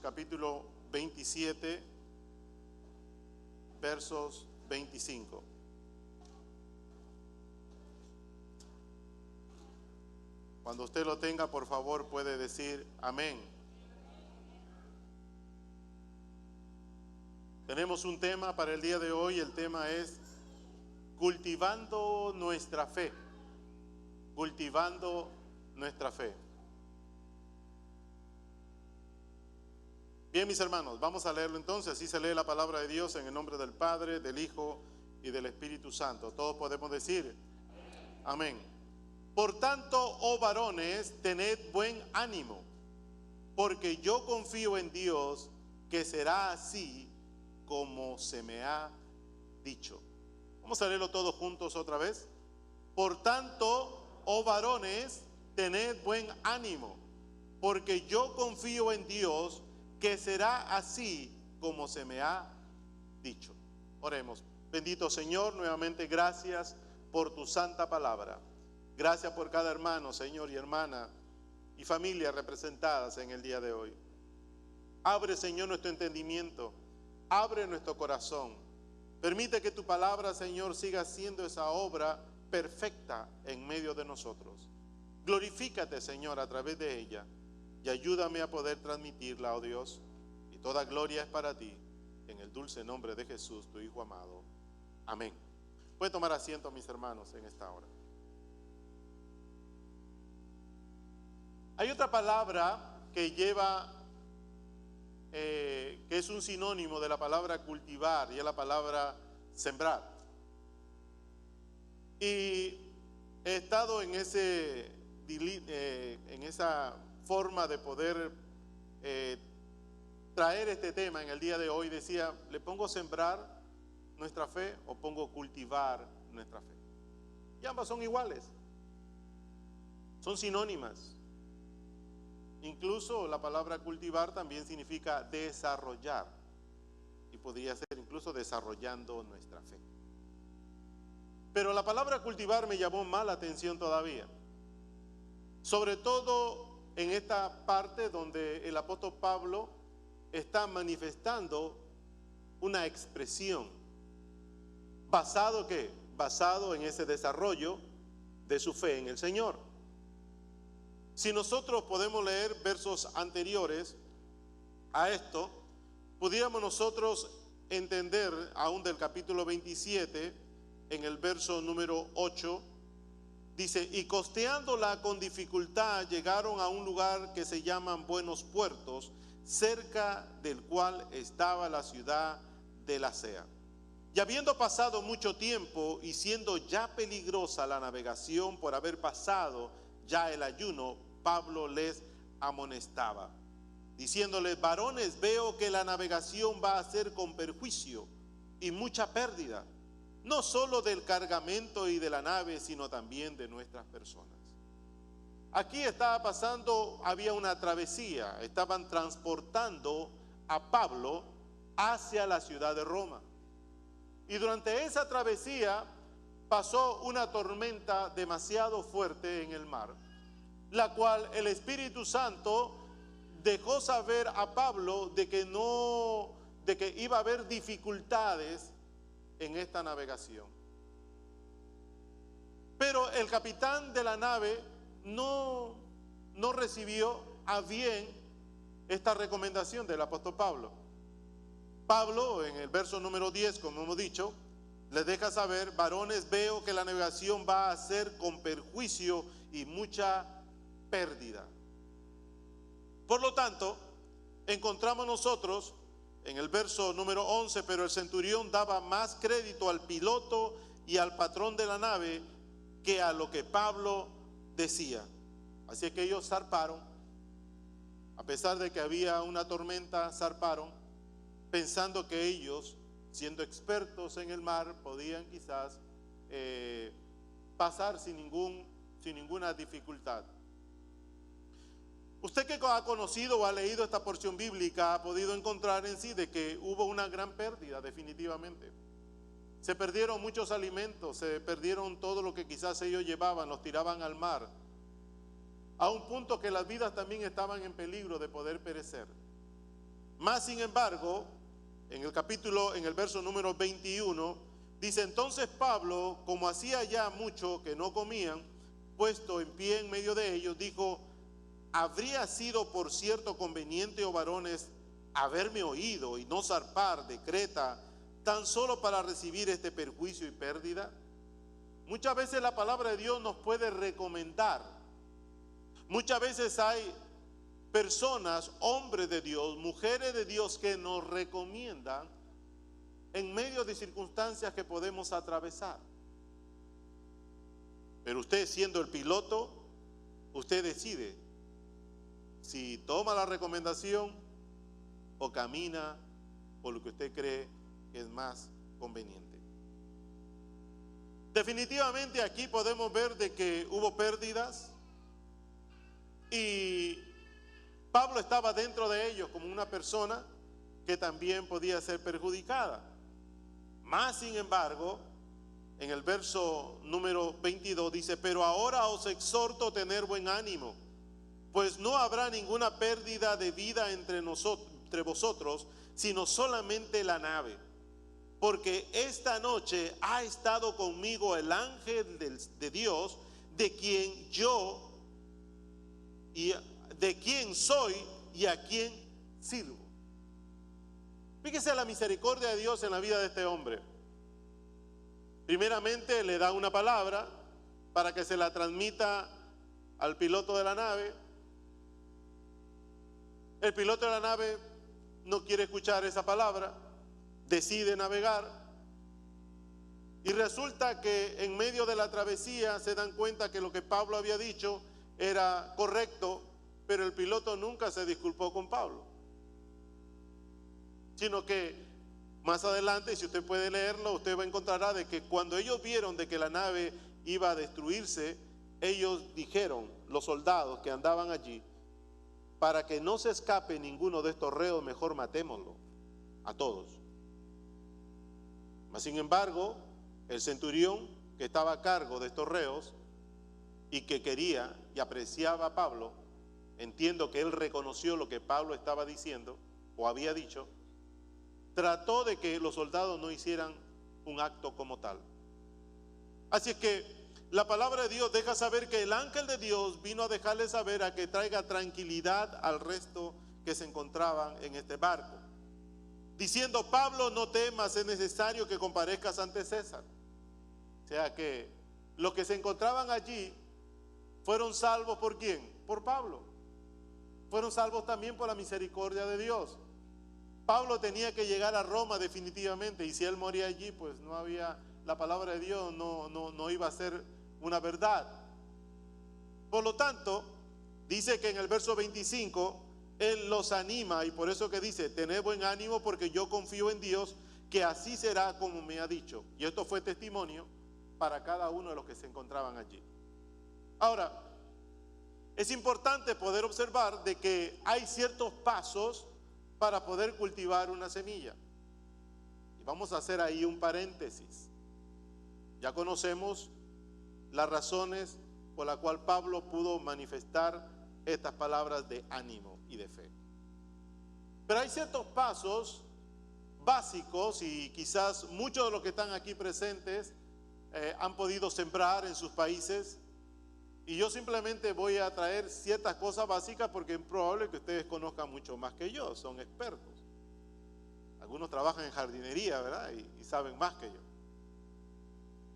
capítulo 27, versos 25. Cuando usted lo tenga, por favor, puede decir amén. Tenemos un tema para el día de hoy. El tema es cultivando nuestra fe. Cultivando nuestra fe. Bien, mis hermanos, vamos a leerlo entonces. Así se lee la palabra de Dios en el nombre del Padre, del Hijo y del Espíritu Santo. Todos podemos decir amén. Por tanto, oh varones, tened buen ánimo, porque yo confío en Dios que será así como se me ha dicho. Vamos a leerlo todos juntos otra vez. Por tanto, oh varones, tened buen ánimo, porque yo confío en Dios que será así como se me ha dicho. Oremos. Bendito Señor, nuevamente gracias por tu santa palabra. Gracias por cada hermano, Señor, y hermana y familia representadas en el día de hoy. Abre, Señor, nuestro entendimiento. Abre nuestro corazón. Permite que tu palabra, Señor, siga siendo esa obra perfecta en medio de nosotros. Glorifícate, Señor, a través de ella. Y ayúdame a poder transmitirla, oh Dios, y toda gloria es para ti, en el dulce nombre de Jesús, tu Hijo amado. Amén. Pueden tomar asiento, mis hermanos, en esta hora. Hay otra palabra que lleva, que es un sinónimo de la palabra cultivar, y es la palabra sembrar. Y he estado en esa forma de poder traer este tema en el día de hoy. Decía, ¿le pongo sembrar nuestra fe o pongo cultivar nuestra fe? Y ambas son iguales, son sinónimas. Incluso la palabra cultivar también significa desarrollar, y podría ser incluso desarrollando nuestra fe. Pero la palabra cultivar me llamó más la atención todavía, sobre todo en esta parte donde el apóstol Pablo está manifestando una expresión basado en ese desarrollo de su fe en el Señor. Si nosotros podemos leer versos anteriores a esto, pudiéramos nosotros entender aún del capítulo 27, en el verso número 8, dice, y costeándola con dificultad llegaron a un lugar que se llaman Buenos Puertos, cerca del cual estaba la ciudad de Lasea. Y habiendo pasado mucho tiempo y siendo ya peligrosa la navegación por haber pasado ya el ayuno, Pablo les amonestaba, diciéndoles, varones, veo que la navegación va a ser con perjuicio y mucha pérdida, no solo del cargamento y de la nave, sino también de nuestras personas. Aquí estaba pasando, había una travesía, estaban transportando a Pablo hacia la ciudad de Roma. Y durante esa travesía pasó una tormenta demasiado fuerte en el mar, la cual el Espíritu Santo dejó saber a Pablo de que iba a haber dificultades en esta navegación. Pero el capitán de la nave no recibió a bien esta recomendación del apóstol Pablo. Pablo, en el verso número 10, como hemos dicho, les deja saber, varones, veo que la navegación va a ser con perjuicio y mucha pérdida. Por lo tanto, encontramos nosotros en el verso número 11, pero el centurión daba más crédito al piloto y al patrón de la nave que a lo que Pablo decía. Así que ellos zarparon, a pesar de que había una tormenta, zarparon, pensando que ellos, siendo expertos en el mar, podían quizás pasar sin ninguna dificultad. Usted que ha conocido o ha leído esta porción bíblica ha podido encontrar en sí de que hubo una gran pérdida definitivamente. Se perdieron muchos alimentos, se perdieron todo lo que quizás ellos llevaban, los tiraban al mar, a un punto que las vidas también estaban en peligro de poder perecer. Más sin embargo, en el verso número 21, dice: entonces Pablo, como hacía ya mucho que no comían, puesto en pie en medio de ellos, dijo: ¿habría sido por cierto conveniente, oh varones, haberme oído y no zarpar de Creta tan solo para recibir este perjuicio y pérdida? Muchas veces la palabra de Dios nos puede recomendar. Muchas veces hay personas, hombres de Dios, mujeres de Dios, que nos recomiendan en medio de circunstancias que podemos atravesar. Pero usted, siendo el piloto, usted decide si toma la recomendación o camina por lo que usted cree que es más conveniente. Definitivamente aquí podemos ver de que hubo pérdidas y Pablo estaba dentro de ellos como una persona que también podía ser perjudicada. Más sin embargo, en el verso número 22 dice: pero ahora os exhorto a tener buen ánimo, pues no habrá ninguna pérdida de vida entre vosotros, sino solamente la nave. Porque esta noche ha estado conmigo el ángel de Dios, de quien soy y a quien sirvo. Fíjese la misericordia de Dios en la vida de este hombre. Primeramente le da una palabra para que se la transmita al piloto de la nave. El piloto de la nave no quiere escuchar esa palabra, decide navegar y resulta que en medio de la travesía se dan cuenta que lo que Pablo había dicho era correcto, pero el piloto nunca se disculpó con Pablo, sino que más adelante, si usted puede leerlo, usted va a encontrará de que cuando ellos vieron de que la nave iba a destruirse, ellos dijeron, los soldados que andaban allí: para que no se escape ninguno de estos reos, mejor matémoslo a todos. Mas sin embargo, el centurión que estaba a cargo de estos reos y que quería y apreciaba a Pablo, entiendo que él reconoció lo que Pablo estaba diciendo o había dicho, trató de que los soldados no hicieran un acto como tal. Así es que la palabra de Dios deja saber que el ángel de Dios vino a dejarle saber a que traiga tranquilidad al resto que se encontraban en este barco, diciendo: Pablo, no temas, es necesario que comparezcas ante César. O sea que los que se encontraban allí fueron salvos ¿por quién? Por Pablo. Fueron salvos también por la misericordia de Dios. Pablo tenía que llegar a Roma definitivamente, y si él moría allí, pues no había, la palabra de Dios no iba a ser una verdad. Por lo tanto, dice que en el verso 25 él los anima, y por eso que dice: tened buen ánimo, porque yo confío en Dios, que así será como me ha dicho. Y esto fue testimonio para cada uno de los que se encontraban allí. Ahora, es importante poder observar de que hay ciertos pasos para poder cultivar una semilla. Y vamos a hacer ahí un paréntesis. Ya conocemos las razones por las cuales Pablo pudo manifestar estas palabras de ánimo y de fe. Pero hay ciertos pasos básicos, y quizás muchos de los que están aquí presentes han podido sembrar en sus países, y yo simplemente voy a traer ciertas cosas básicas porque es probable que ustedes conozcan mucho más que yo, son expertos. Algunos trabajan en jardinería, ¿verdad? Y saben más que yo.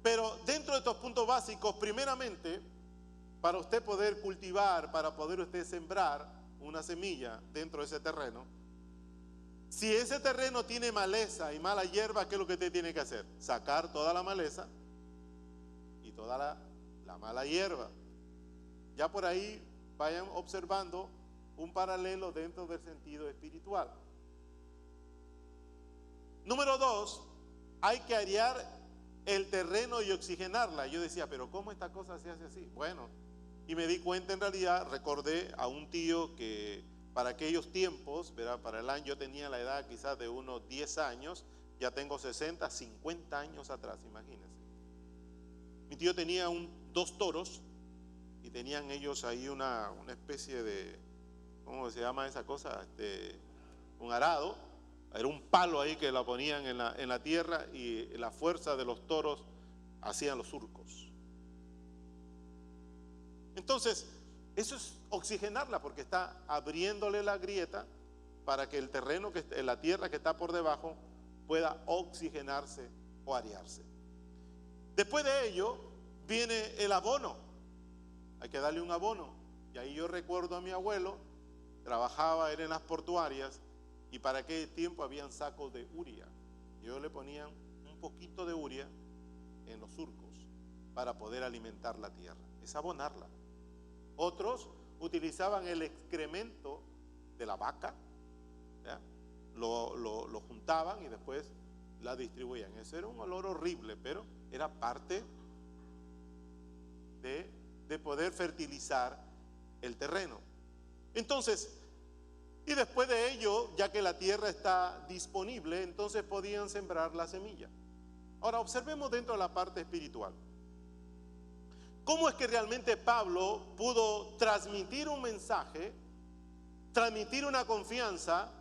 Pero dentro de estos puntos básicos, primeramente, para usted poder cultivar, para poder usted sembrar una semilla dentro de ese terreno, si ese terreno tiene maleza y mala hierba, ¿qué es lo que usted tiene que hacer? Sacar toda la maleza y toda la mala hierba. Ya por ahí vayan observando un paralelo dentro del sentido espiritual. Número 2, hay que arear el terreno y oxigenarla. Yo decía, pero ¿cómo esta cosa se hace así? Bueno, y me di cuenta, en realidad, recordé a un tío que para aquellos tiempos, ¿verdad? Para el año, yo tenía la edad quizás de unos 10 años, ya tengo 60, 50 años atrás, imagínense. Mi tío tenía dos toros, y tenían ellos ahí una especie de, ¿cómo se llama esa cosa? un arado, era un palo ahí que lo ponían en la tierra y la fuerza de los toros hacían los surcos. Entonces, eso es oxigenarla porque está abriéndole la grieta para que el terreno, la tierra que está por debajo, pueda oxigenarse o arearse. Después de ello viene el abono. Hay que darle un abono. Y ahí yo recuerdo a mi abuelo, trabajaba él en las portuarias y para aquel tiempo habían sacos de urea. Yo le ponían un poquito de urea en los surcos para poder alimentar la tierra. Es abonarla. Otros utilizaban el excremento de la vaca, ¿ya? Lo juntaban y después la distribuían. Ese era un olor horrible, pero era parte de poder fertilizar el terreno. Entonces, y después de ello, ya que la tierra está disponible, entonces podían sembrar la semilla. Ahora observemos dentro de la parte espiritual. ¿Cómo es que realmente Pablo pudo transmitir un mensaje, transmitir una confianza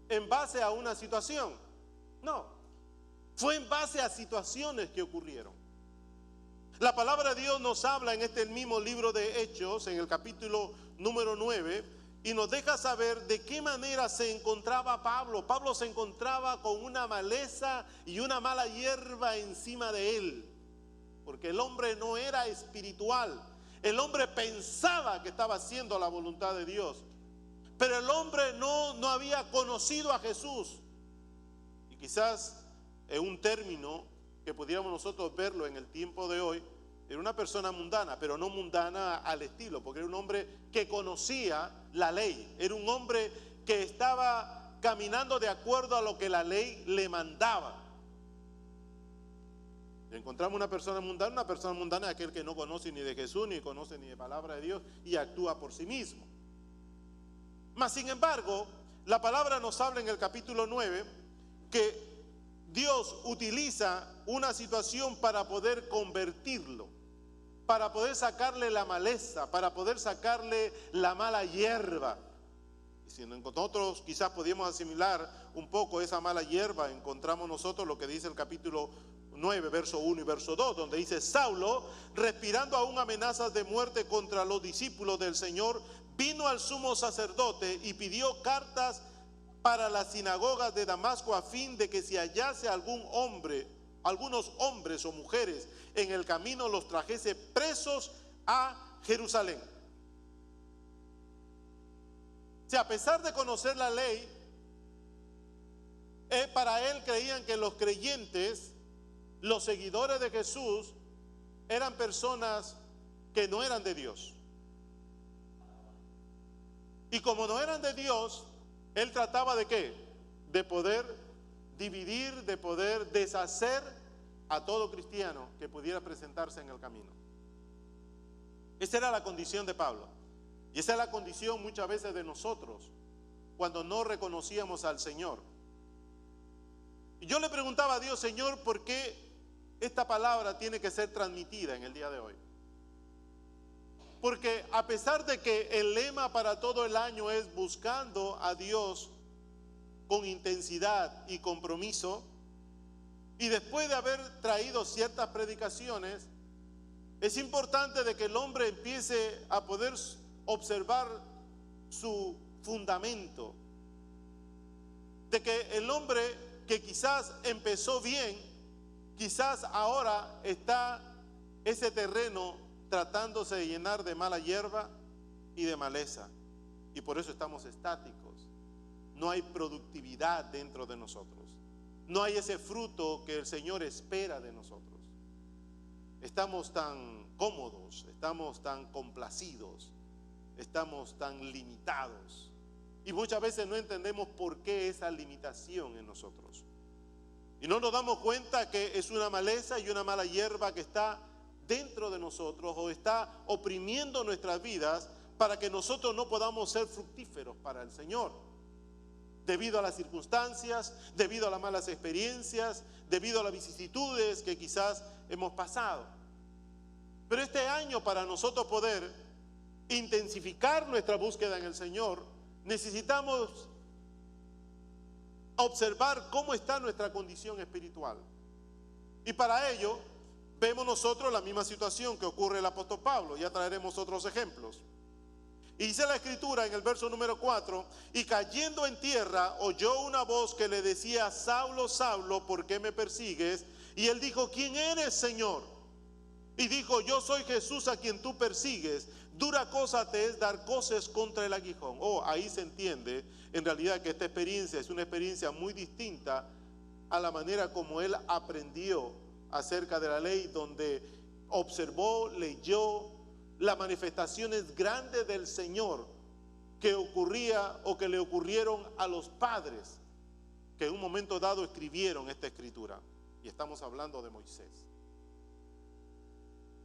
en base a una situación? No, fue en base a situaciones que ocurrieron. La palabra de Dios nos habla en este mismo libro de Hechos, en el capítulo número 9, y nos deja saber de qué manera se encontraba Pablo. Pablo se encontraba con una maleza y una mala hierba encima de él, porque el hombre no era espiritual. El hombre pensaba que estaba haciendo la voluntad de Dios, pero el hombre no había conocido a Jesús. Y quizás en un término que pudiéramos nosotros verlo en el tiempo de hoy, era una persona mundana, pero no mundana al estilo, porque era un hombre que conocía la ley, era un hombre que estaba caminando de acuerdo a lo que la ley le mandaba. Encontramos una persona mundana es aquel que no conoce ni de Jesús, ni conoce ni de palabra de Dios y actúa por sí mismo. Mas sin embargo, la palabra nos habla en el capítulo 9 que Dios utiliza una situación para poder convertirlo, para poder sacarle la maleza, para poder sacarle la mala hierba. Y si nosotros quizás podíamos asimilar un poco esa mala hierba, encontramos nosotros lo que dice el capítulo 9, verso 1 y verso 2, donde dice: Saulo, respirando aún amenazas de muerte contra los discípulos del Señor, vino al sumo sacerdote y pidió cartas para las sinagogas de Damasco, a fin de que si hallase algunos hombres o mujeres en el camino, los trajese presos a Jerusalén. O sea, a pesar de conocer la ley, para él creían que los creyentes, los seguidores de Jesús, eran personas que no eran de Dios. Y como no eran de Dios, él trataba de ¿qué? De poder dividir, de poder deshacer a todo cristiano que pudiera presentarse en el camino. Esa era la condición de Pablo. Y esa es la condición muchas veces de nosotros cuando no reconocíamos al Señor. Y yo le preguntaba a Dios: Señor, ¿por qué esta palabra tiene que ser transmitida en el día de hoy? Porque a pesar de que el lema para todo el año es buscando a Dios con intensidad y compromiso, y después de haber traído ciertas predicaciones, es importante de que el hombre empiece a poder observar su fundamento, de que el hombre que quizás empezó bien, quizás ahora está ese terreno tratándose de llenar de mala hierba y de maleza, y por eso estamos estáticos. No hay productividad dentro de nosotros, no hay ese fruto que el Señor espera de nosotros. Estamos tan cómodos, estamos tan complacidos, estamos tan limitados, y muchas veces no entendemos por qué esa limitación en nosotros, y no nos damos cuenta que es una maleza y una mala hierba que está dentro de nosotros o está oprimiendo nuestras vidas para que nosotros no podamos ser fructíferos para el Señor, debido a las circunstancias, debido a las malas experiencias, debido a las vicisitudes que quizás hemos pasado. Pero este año, para nosotros poder intensificar nuestra búsqueda en el Señor, necesitamos a observar cómo está nuestra condición espiritual. Y para ello vemos nosotros la misma situación que ocurre el apóstol Pablo. Ya traeremos otros ejemplos. Y dice la escritura en el verso número 4: y cayendo en tierra oyó una voz que le decía: Saulo, Saulo, ¿por qué me persigues? Y él dijo: ¿quién eres, Señor? Y dijo: yo soy Jesús a quien tú persigues. Dura cosa te es dar coces contra el aguijón. Ahí se entiende en realidad que esta experiencia es una experiencia muy distinta a la manera como él aprendió acerca de la ley, donde observó, leyó las manifestaciones grandes del Señor que ocurría o que le ocurrieron a los padres que en un momento dado escribieron esta escritura. Y estamos hablando de Moisés.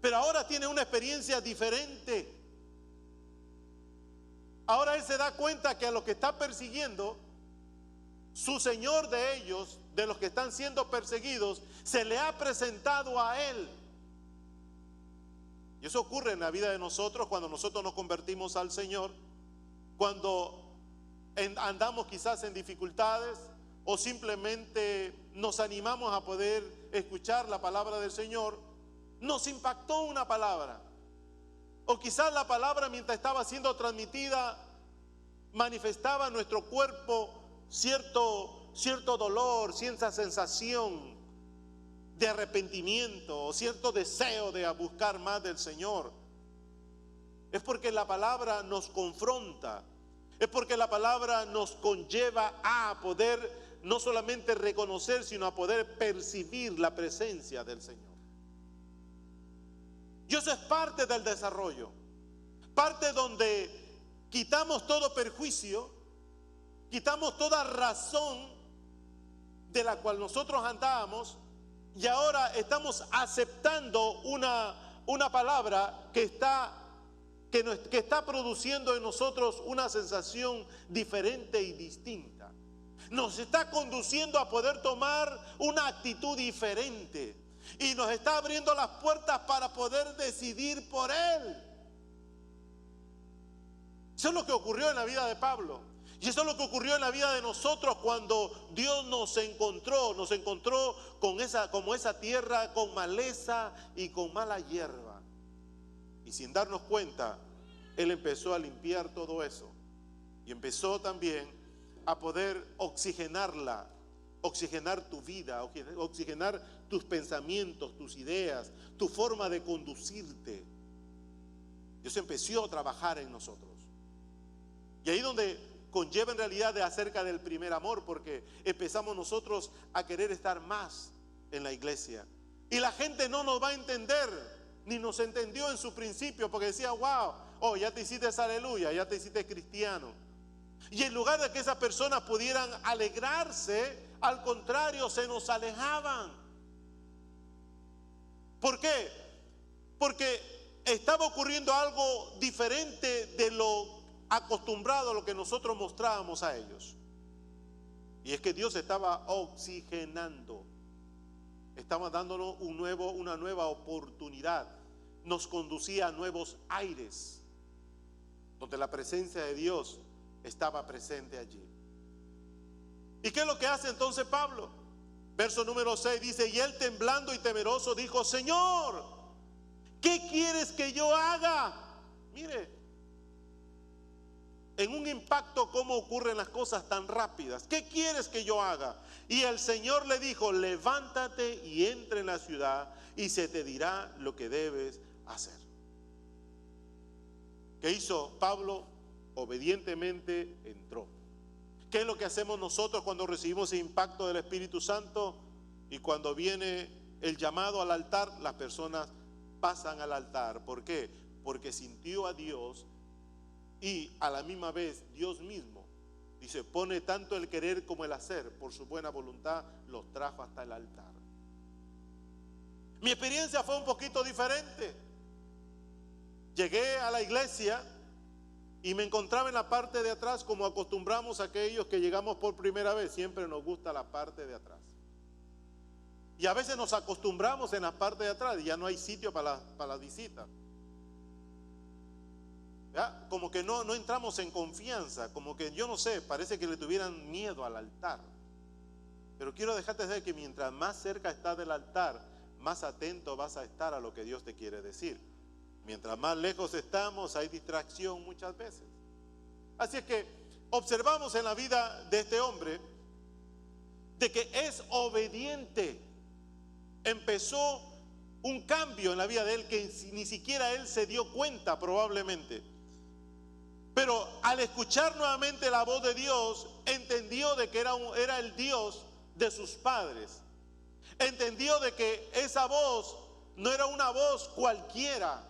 Pero ahora tiene una experiencia diferente. Ahora él se da cuenta que a los que está persiguiendo, su Señor de ellos, de los que están siendo perseguidos, se le ha presentado a él. Y eso ocurre en la vida de nosotros cuando nosotros nos convertimos al Señor, cuando andamos quizás en dificultades o simplemente nos animamos a poder escuchar la palabra del Señor. Nos impactó una palabra, o quizás la palabra, mientras estaba siendo transmitida, manifestaba en nuestro cuerpo cierto dolor, cierta sensación de arrepentimiento o cierto deseo de buscar más del Señor. Es porque la palabra nos confronta, es porque la palabra nos conlleva a poder no solamente reconocer, sino a poder percibir la presencia del Señor. Y eso es parte del desarrollo, parte donde quitamos todo perjuicio, quitamos toda razón de la cual nosotros andábamos, y ahora estamos aceptando una palabra que está produciendo en nosotros una sensación diferente y distinta. Nos está conduciendo a poder tomar una actitud diferente. Y nos está abriendo las puertas para poder decidir por Él. Eso es lo que ocurrió en la vida de Pablo. Y eso es lo que ocurrió en la vida de nosotros cuando Dios nos encontró como esa tierra con maleza y con mala hierba. Y sin darnos cuenta, Él empezó a limpiar todo eso. Y empezó también a poder oxigenar tu vida, oxigenar tus pensamientos, tus ideas, tu forma de conducirte. Dios empezó a trabajar en nosotros. Y ahí donde conlleva en realidad de acerca del primer amor, porque empezamos nosotros a querer estar más en la iglesia. Y la gente no nos va a entender, ni nos entendió en su principio, porque decía: wow, ya te hiciste aleluya, ya te hiciste cristiano. Y en lugar de que esas personas pudieran alegrarse, al contrario, se nos alejaban. ¿Por qué? Porque estaba ocurriendo algo diferente de lo acostumbrado a lo que nosotros mostrábamos a ellos. Y es que Dios estaba oxigenando, estaba dándonos una nueva oportunidad, nos conducía a nuevos aires, donde la presencia de Dios estaba presente allí. ¿Y qué es lo que hace entonces Pablo? Verso número 6 dice: y él, temblando y temeroso, dijo: Señor, ¿qué quieres que yo haga? Mire, en un impacto cómo ocurren las cosas tan rápidas. ¿Qué quieres que yo haga? Y el Señor le dijo: levántate y entra en la ciudad y se te dirá lo que debes hacer. ¿Qué hizo Pablo? Obedientemente entró. ¿Qué es lo que hacemos nosotros cuando recibimos el impacto del Espíritu Santo? Y cuando viene el llamado al altar, las personas pasan al altar. ¿Por qué? Porque sintió a Dios, y a la misma vez Dios mismo, dice, pone tanto el querer como el hacer, por su buena voluntad los trajo hasta el altar. Mi experiencia fue un poquito diferente. Llegué a la iglesia y me encontraba en la parte de atrás, como acostumbramos a aquellos que llegamos por primera vez. Siempre nos gusta la parte de atrás. Y a veces nos acostumbramos en la parte de atrás y ya no hay sitio para la visita. ¿Ya? Como que no entramos en confianza, como que yo no sé, parece que le tuvieran miedo al altar. Pero quiero dejarte saber que mientras más cerca estás del altar, más atento vas a estar a lo que Dios te quiere decir. Mientras más lejos estamos, hay distracción muchas veces. Así es que observamos en la vida de este hombre de que es obediente. Empezó un cambio en la vida de él que ni siquiera él se dio cuenta probablemente. Pero al escuchar nuevamente la voz de Dios, entendió de que era el Dios de sus padres. Entendió de que esa voz no era una voz cualquiera,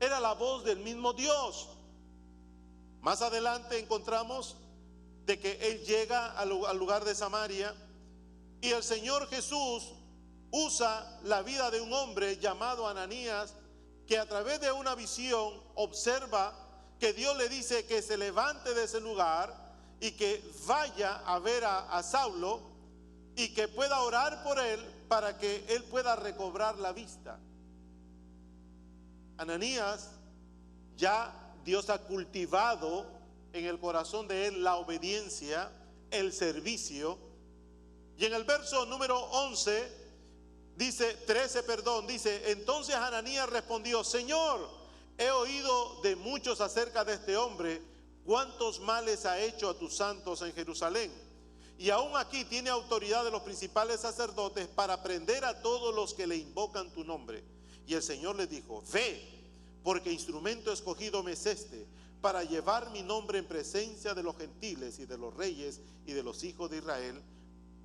era la voz del mismo Dios. Más adelante encontramos de que él llega al lugar de Samaria y el Señor Jesús usa la vida de un hombre llamado Ananías, que a través de una visión observa que Dios le dice que se levante de ese lugar y que vaya a ver a Saulo y que pueda orar por él para que él pueda recobrar la vista. Ananías, ya Dios ha cultivado en el corazón de él la obediencia, el servicio. Y en el verso número 11 dice, 13, dice, entonces Ananías respondió, Señor, he oído de muchos acerca de este hombre, cuántos males ha hecho a tus santos en Jerusalén. Y aún aquí tiene autoridad de los principales sacerdotes para prender a todos los que le invocan tu nombre. Y el Señor le dijo, ve, porque instrumento escogido me es este, para llevar mi nombre en presencia de los gentiles y de los reyes y de los hijos de Israel,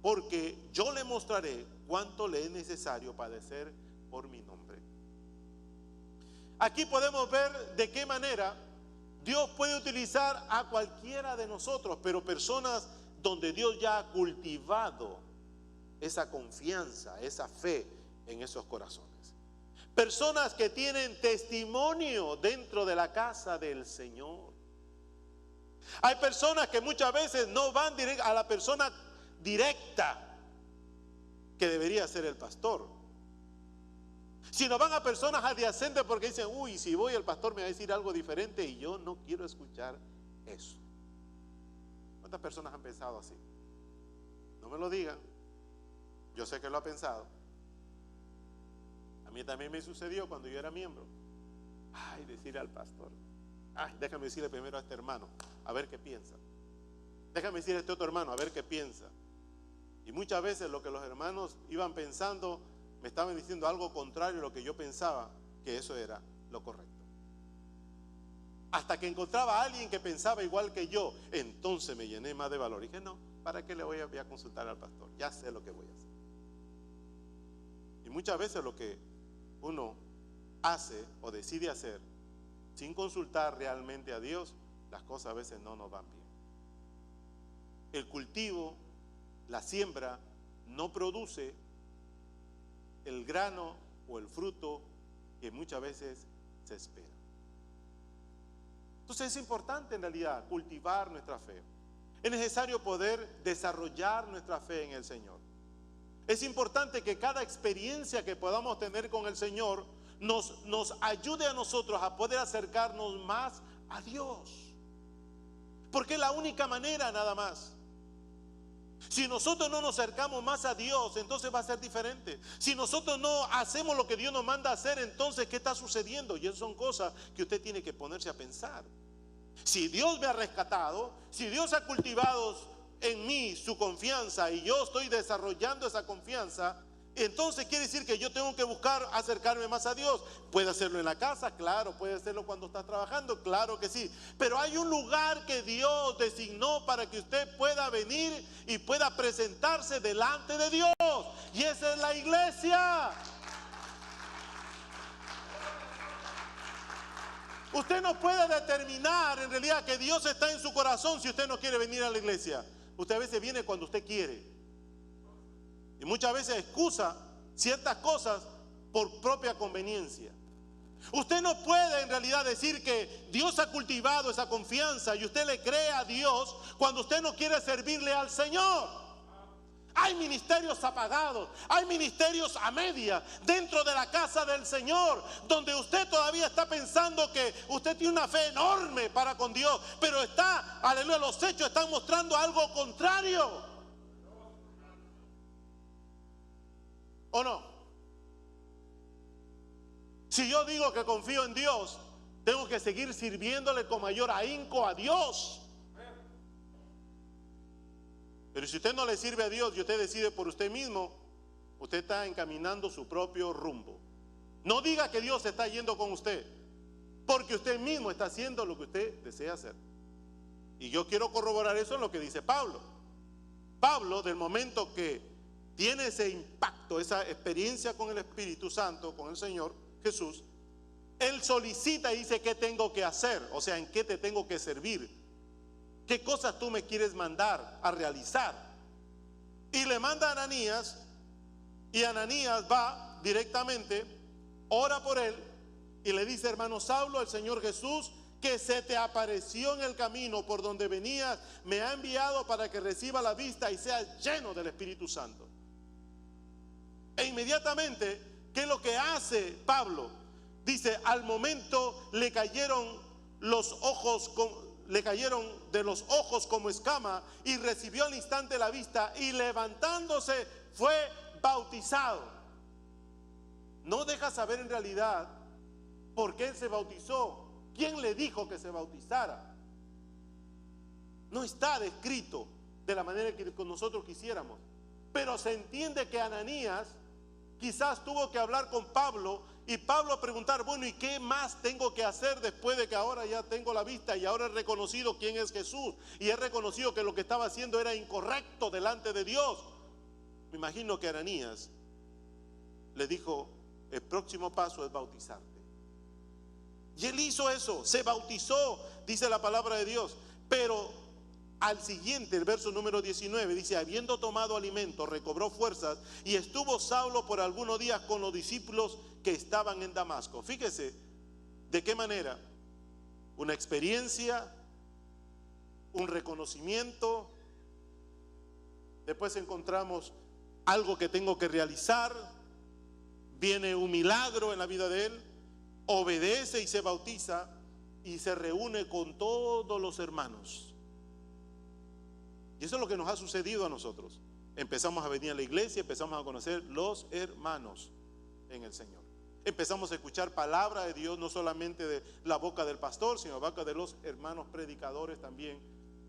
porque yo le mostraré cuánto le es necesario padecer por mi nombre. Aquí podemos ver de qué manera Dios puede utilizar a cualquiera de nosotros, pero personas donde Dios ya ha cultivado esa confianza, esa fe en esos corazones. Personas que tienen testimonio dentro de la casa del Señor. Hay personas que muchas veces no van a la persona directa que debería ser el pastor, sino van a personas adyacentes porque dicen, uy, si voy el pastor me va a decir algo diferente y yo no quiero escuchar eso. ¿Cuántas personas han pensado así? No me lo digan, yo sé que lo ha pensado. A mí también me sucedió cuando yo era miembro. Ay, decirle al pastor, ay, déjame decirle primero a este hermano, a ver qué piensa. Déjame decirle a este otro hermano, a ver qué piensa. Y muchas veces lo que los hermanos iban pensando, me estaban diciendo algo contrario a lo que yo pensaba, que eso era lo correcto. Hasta que encontraba a alguien que pensaba igual que yo, entonces me llené más de valor. Y dije, no, ¿para qué le voy a consultar al pastor? Ya sé lo que voy a hacer. Y muchas veces lo que uno hace o decide hacer sin consultar realmente a Dios, las cosas a veces no nos van bien. El cultivo, la siembra, no produce el grano o el fruto que muchas veces se espera. Entonces es importante en realidad cultivar nuestra fe. Es necesario poder desarrollar nuestra fe en el Señor. Es importante que cada experiencia que podamos tener con el Señor nos ayude a nosotros a poder acercarnos más a Dios. Porque es la única manera nada más. Si nosotros no nos acercamos más a Dios, entonces va a ser diferente. Si nosotros no hacemos lo que Dios nos manda a hacer, entonces ¿qué está sucediendo? Y esas son cosas que usted tiene que ponerse a pensar. Si Dios me ha rescatado, si Dios ha cultivado en mí su confianza y yo estoy desarrollando esa confianza, entonces quiere decir que yo tengo que buscar acercarme más a Dios. Puede hacerlo en la casa, claro. Puede hacerlo cuando está trabajando, claro que sí. Pero hay un lugar que Dios designó para que usted pueda venir y pueda presentarse delante de Dios, y esa es la iglesia. Usted no puede determinar en realidad que Dios está en su corazón si usted no quiere venir a la iglesia. Usted a veces viene cuando usted quiere. Y muchas veces excusa ciertas cosas por propia conveniencia. Usted no puede en realidad decir que Dios ha cultivado esa confianza y usted le cree a Dios cuando usted no quiere servirle al Señor. Hay ministerios apagados, hay ministerios a media dentro de la casa del Señor, donde usted todavía está pensando que usted tiene una fe enorme para con Dios, pero aleluya, los hechos están mostrando algo contrario. ¿O no? Si yo digo que confío en Dios, tengo que seguir sirviéndole con mayor ahínco a Dios. Pero si usted no le sirve a Dios y usted decide por usted mismo, usted está encaminando su propio rumbo. No diga que Dios está yendo con usted, porque usted mismo está haciendo lo que usted desea hacer. Y yo quiero corroborar eso en lo que dice Pablo. Pablo, del momento que tiene ese impacto, esa experiencia con el Espíritu Santo, con el Señor Jesús, él solicita y dice: ¿qué tengo que hacer? O sea, ¿en qué te tengo que servir? ¿Qué cosas tú me quieres mandar a realizar? Y le manda a Ananías, y Ananías va directamente, ora por él y le dice: hermano Saulo, el Señor Jesús, que se te apareció en el camino por donde venías, me ha enviado para que reciba la vista y sea lleno del Espíritu Santo. E inmediatamente, ¿qué es lo que hace Pablo? Dice: al momento le cayeron de los ojos como escama, y recibió al instante la vista, y levantándose fue bautizado. No deja saber en realidad por qué él se bautizó, quién le dijo que se bautizara. No está descrito de la manera que nosotros quisiéramos, pero se entiende que Ananías quizás tuvo que hablar con Pablo, y Pablo preguntar: bueno, ¿y qué más tengo que hacer después de que ahora ya tengo la vista y ahora he reconocido quién es Jesús y he reconocido que lo que estaba haciendo era incorrecto delante de Dios? Me imagino que Ananías le dijo: el próximo paso es bautizarte. Y él hizo eso, se bautizó, dice la palabra de Dios. Pero al siguiente, el verso número 19, dice: habiendo tomado alimento, recobró fuerzas, y estuvo Saulo por algunos días con los discípulos que estaban en Damasco. Fíjese de qué manera una experiencia, un reconocimiento, después encontramos algo que tengo que realizar, viene un milagro en la vida de él, obedece y se bautiza y se reúne con todos los hermanos. Y eso es lo que nos ha sucedido a nosotros. Empezamos a venir a la iglesia, empezamos a conocer los hermanos en el Señor. Empezamos a escuchar palabra de Dios, no solamente de la boca del pastor, sino de la boca de los hermanos predicadores también,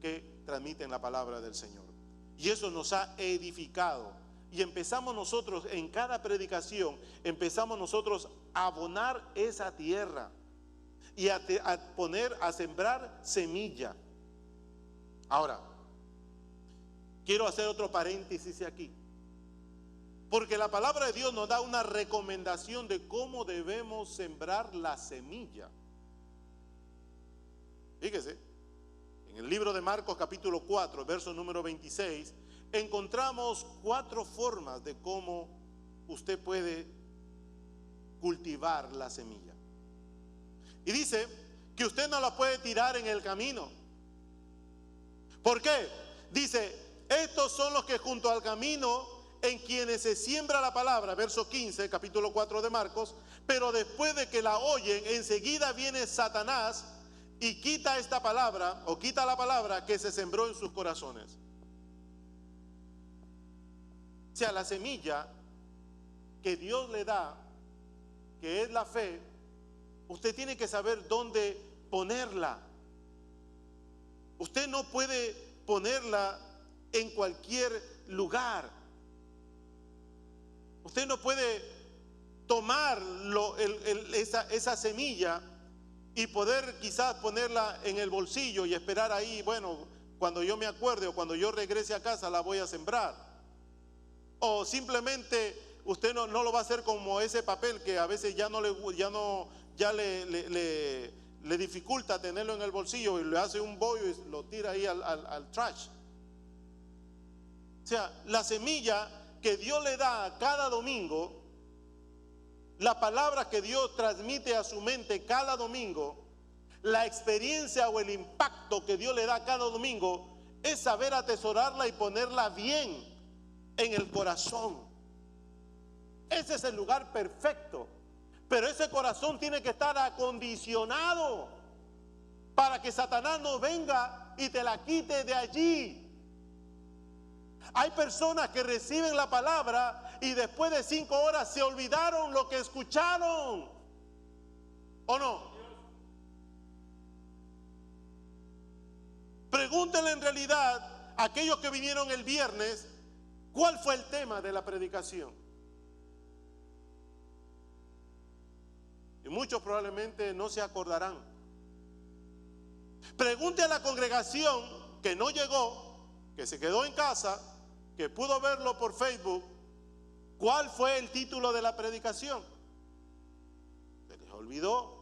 que transmiten la palabra del Señor. Y eso nos ha edificado. Y empezamos nosotros, en cada predicación, empezamos nosotros a abonar esa tierra y a sembrar semilla. Ahora, quiero hacer otro paréntesis aquí, porque la palabra de Dios nos da una recomendación de cómo debemos sembrar la semilla. Fíjese, en el libro de Marcos capítulo 4, verso número 26, encontramos 4 formas de cómo usted puede cultivar la semilla. Y dice que usted no la puede tirar en el camino. ¿Por qué? Dice: estos son los que junto al camino en quienes se siembra la palabra, verso 15, capítulo 4 de Marcos, pero después de que la oyen, enseguida viene Satanás y quita esta palabra, o quita la palabra que se sembró en sus corazones. O sea, la semilla que Dios le da, que es la fe, usted tiene que saber dónde ponerla. Usted no puede ponerla en cualquier lugar. Usted no puede tomar esa semilla y poder quizás ponerla en el bolsillo y esperar ahí: bueno, cuando yo me acuerde o cuando yo regrese a casa la voy a sembrar. O simplemente usted no lo va a hacer como ese papel que a veces ya le dificulta tenerlo en el bolsillo, y le hace un bollo y lo tira ahí al trash. O sea, la semilla que Dios le da cada domingo, la palabra que Dios transmite a su mente cada domingo, la experiencia o el impacto que Dios le da cada domingo, es saber atesorarla y ponerla bien en el corazón. Ese es el lugar perfecto. Pero ese corazón tiene que estar acondicionado para que Satanás no venga y te la quite de allí. Hay personas que reciben la palabra y después de 5 horas se olvidaron lo que escucharon. ¿O no? Pregúntenle en realidad a aquellos que vinieron el viernes, ¿cuál fue el tema de la predicación? Y muchos probablemente no se acordarán. Pregunte a la congregación que no llegó, que se quedó en casa, que pudo verlo por Facebook, ¿cuál fue el título de la predicación? Se les olvidó.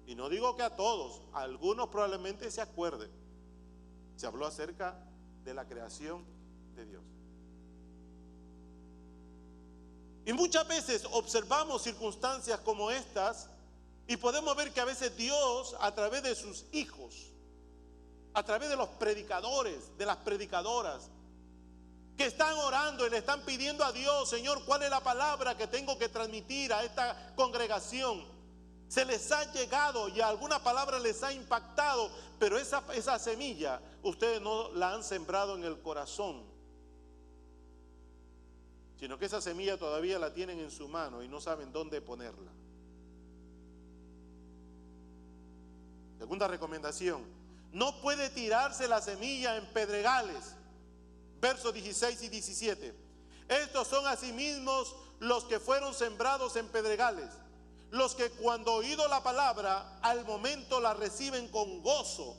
Y no digo que a todos, a algunos probablemente se acuerden. Se habló acerca de la creación de Dios. Y muchas veces observamos circunstancias como estas y podemos ver que a veces Dios, a través de sus hijos, a través de los predicadores, de las predicadoras, que están orando y le están pidiendo a Dios, Señor, ¿cuál es la palabra que tengo que transmitir a esta congregación? Se les ha llegado y alguna palabra les ha impactado, pero esa semilla ustedes no la han sembrado en el corazón, sino que esa semilla todavía la tienen en su mano y no saben dónde ponerla. Segunda recomendación: no puede tirarse la semilla en pedregales. Versos 16 y 17. Estos son asimismo los que fueron sembrados en pedregales, los que cuando oído la palabra al momento la reciben con gozo,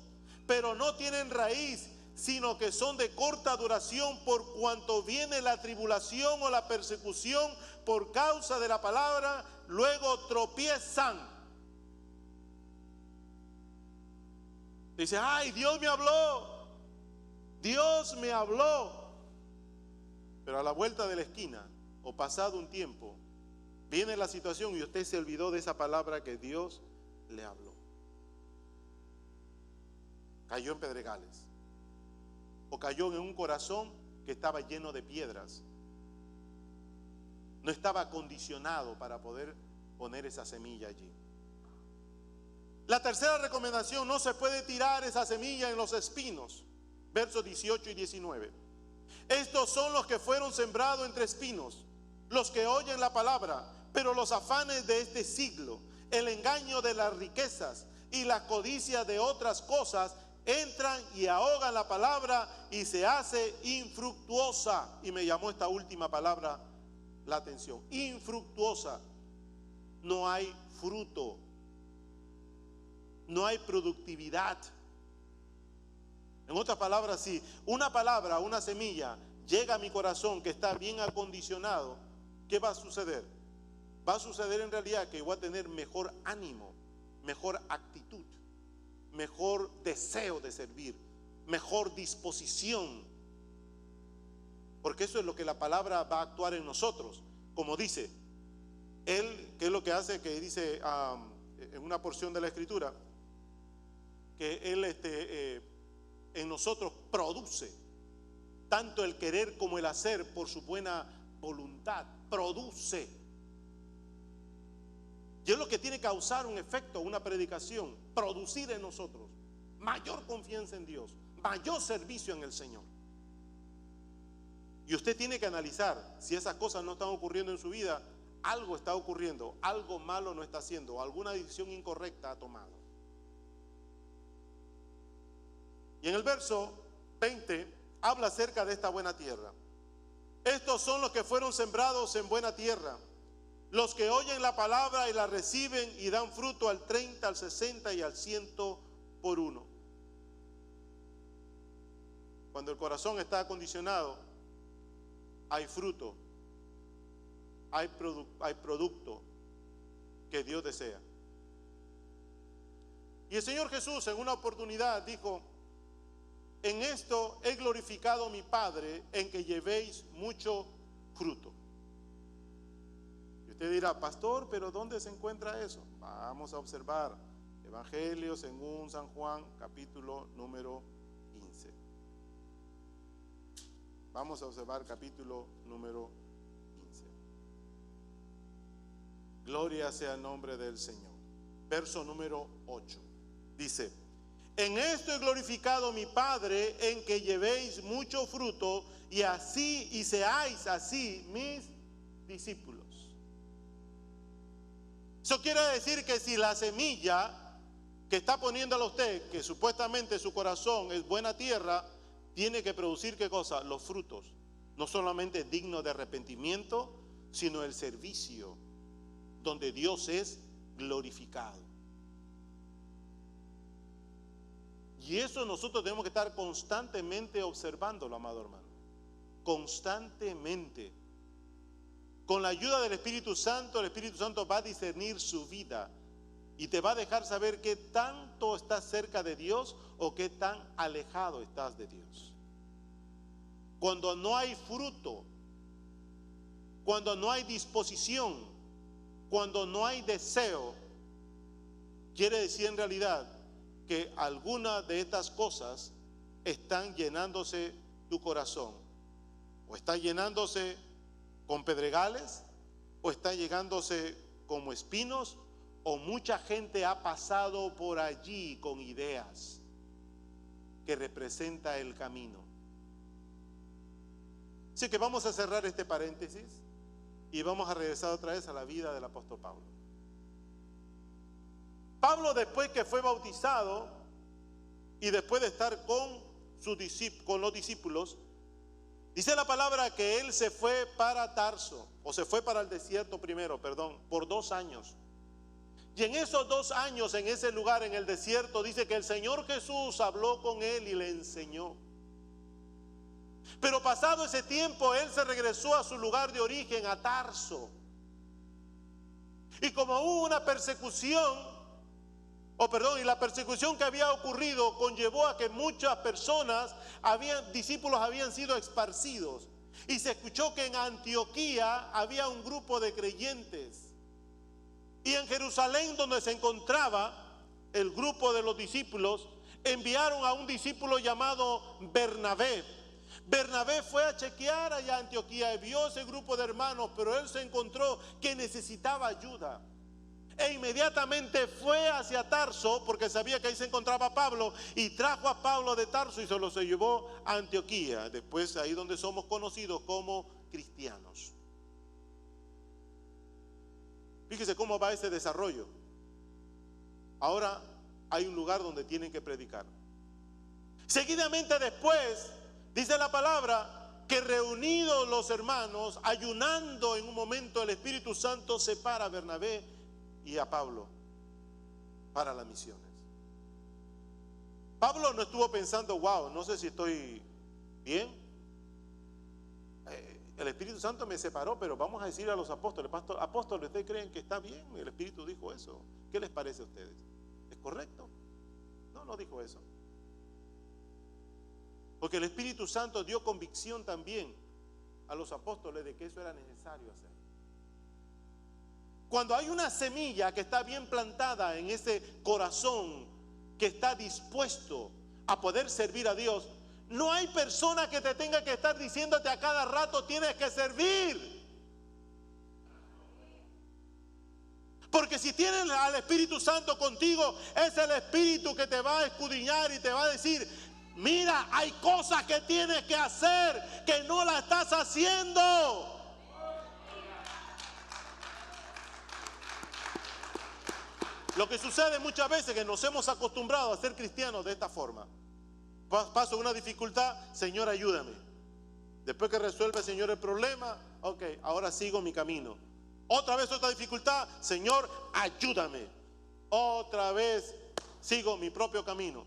pero no tienen raíz, sino que son de corta duración, por cuanto viene la tribulación o la persecución por causa de la palabra, luego tropiezan. Dice, ay, Dios me habló, Dios me habló. Pero a la vuelta de la esquina o pasado un tiempo, viene la situación y usted se olvidó de esa palabra que Dios le habló. Cayó en pedregales. O cayó en un corazón que estaba lleno de piedras. No estaba acondicionado para poder poner esa semilla allí. La tercera recomendación: no se puede tirar esa semilla en los espinos. Versos 18 y 19. Estos son los que fueron sembrados entre espinos, los que oyen la palabra, pero los afanes de este siglo, el engaño de las riquezas y la codicia de otras cosas entran y ahogan la palabra y se hace infructuosa. Y me llamó esta última palabra la atención: infructuosa. No hay fruto, no hay productividad. En otras palabras, si una palabra, una semilla llega a mi corazón que está bien acondicionado, ¿qué va a suceder? Va a suceder en realidad que voy a tener mejor ánimo, mejor actitud, mejor deseo de servir, mejor disposición. Porque eso es lo que la palabra va a actuar en nosotros. Como dice, Él, ¿qué es lo que hace? Que dice en una porción de la Escritura, que Él en nosotros produce tanto el querer como el hacer por su buena voluntad. Produce. Y es lo que tiene que causar un efecto, una predicación, producir en nosotros mayor confianza en Dios, mayor servicio en el Señor. Y usted tiene que analizar si esas cosas no están ocurriendo en su vida. Algo está ocurriendo, algo malo no está haciendo, alguna decisión incorrecta ha tomado. Y en el verso 20 habla acerca de esta buena tierra. Estos son los que fueron sembrados en buena tierra, los que oyen la palabra y la reciben y dan fruto al 30, al 60 y al 100 por uno. Cuando el corazón está acondicionado, hay fruto, hay producto que Dios desea. Y el Señor Jesús en una oportunidad dijo: en esto he glorificado a mi Padre, en que llevéis mucho fruto. Y usted dirá, pastor, pero ¿dónde se encuentra eso? Vamos a observar Evangelio según San Juan, capítulo número 15. Vamos a observar capítulo número 15. Gloria sea el nombre del Señor. Verso número 8. Dice: en esto he glorificado a mi Padre, en que llevéis mucho fruto y seáis así mis discípulos. Eso quiere decir que si la semilla que está poniéndola usted, que supuestamente su corazón es buena tierra, tiene que producir ¿qué cosa? Los frutos. No solamente digno de arrepentimiento, sino el servicio, donde Dios es glorificado. Y eso nosotros tenemos que estar constantemente observándolo, amado hermano. Constantemente. Con la ayuda del Espíritu Santo, el Espíritu Santo va a discernir su vida y te va a dejar saber qué tanto estás cerca de Dios o qué tan alejado estás de Dios. Cuando no hay fruto, cuando no hay disposición, cuando no hay deseo, quiere decir en realidad que algunas de estas cosas están llenándose tu corazón, o está llenándose con pedregales, o está llegándose como espinos, o mucha gente ha pasado por allí con ideas que representa el camino. Así que vamos a cerrar este paréntesis y vamos a regresar otra vez a la vida del apóstol Pablo. Pablo, después que fue bautizado y después de estar con los discípulos, dice la palabra que él se fue para Tarso, o se fue para el desierto primero, por 2 años. Y en esos 2 años, en ese lugar, en el desierto, dice que el Señor Jesús habló con él y le enseñó. Pero pasado ese tiempo, él se regresó a su lugar de origen, a Tarso. Y como hubo una persecución, y la persecución que había ocurrido conllevó a que muchas personas, discípulos habían sido esparcidos. Y se escuchó que en Antioquía había un grupo de creyentes. Y en Jerusalén, donde se encontraba el grupo de los discípulos, enviaron a un discípulo llamado Bernabé. Bernabé fue a chequear allá a Antioquía y vio ese grupo de hermanos, pero él se encontró que necesitaba ayuda. E inmediatamente fue hacia Tarso, porque sabía que ahí se encontraba Pablo, y trajo a Pablo de Tarso y se lo llevó a Antioquía. Después ahí donde somos conocidos como cristianos. Fíjese cómo va ese desarrollo. Ahora hay un lugar donde tienen que predicar. Seguidamente después, dice la palabra, que reunidos los hermanos, ayunando en un momento, el Espíritu Santo separa a Bernabé y a Pablo para las misiones. Pablo no estuvo pensando, wow, no sé si estoy bien. El Espíritu Santo me separó, pero vamos a decirle a los apóstoles, apóstoles, ¿ustedes creen que está bien? El Espíritu dijo eso. ¿Qué les parece a ustedes? ¿Es correcto? No dijo eso. Porque el Espíritu Santo dio convicción también a los apóstoles de que eso era necesario hacer. Cuando hay una semilla que está bien plantada en ese corazón que está dispuesto a poder servir a Dios, no hay persona que te tenga que estar diciéndote a cada rato tienes que servir. Porque si tienes al Espíritu Santo contigo, es el Espíritu que te va a escudriñar y te va a decir, mira, hay cosas que tienes que hacer que no las estás haciendo. Lo que sucede muchas veces es que nos hemos acostumbrado a ser cristianos de esta forma. Paso una dificultad, Señor, ayúdame. Después que resuelve, Señor, el problema, ok, ahora sigo mi camino. Otra vez otra dificultad, Señor, ayúdame. Otra vez sigo mi propio camino.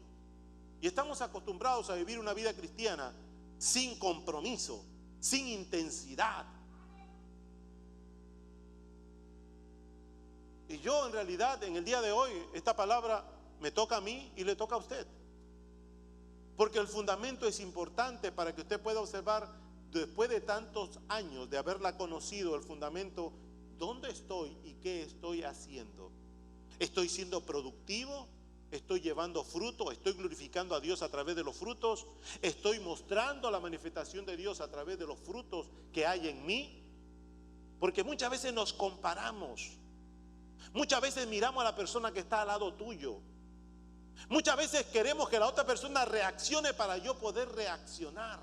Y estamos acostumbrados a vivir una vida cristiana sin compromiso, sin intensidad. Y yo en realidad en el día de hoy esta palabra me toca a mí y le toca a usted. Porque el fundamento es importante para que usted pueda observar después de tantos años de haberla conocido, el fundamento, ¿dónde estoy y qué estoy haciendo? ¿Estoy siendo productivo? ¿Estoy llevando fruto? ¿Estoy glorificando a Dios a través de los frutos? ¿Estoy mostrando la manifestación de Dios a través de los frutos que hay en mí? Porque muchas veces nos comparamos. Muchas veces miramos a la persona que está al lado tuyo. Muchas veces queremos que la otra persona reaccione para yo poder reaccionar.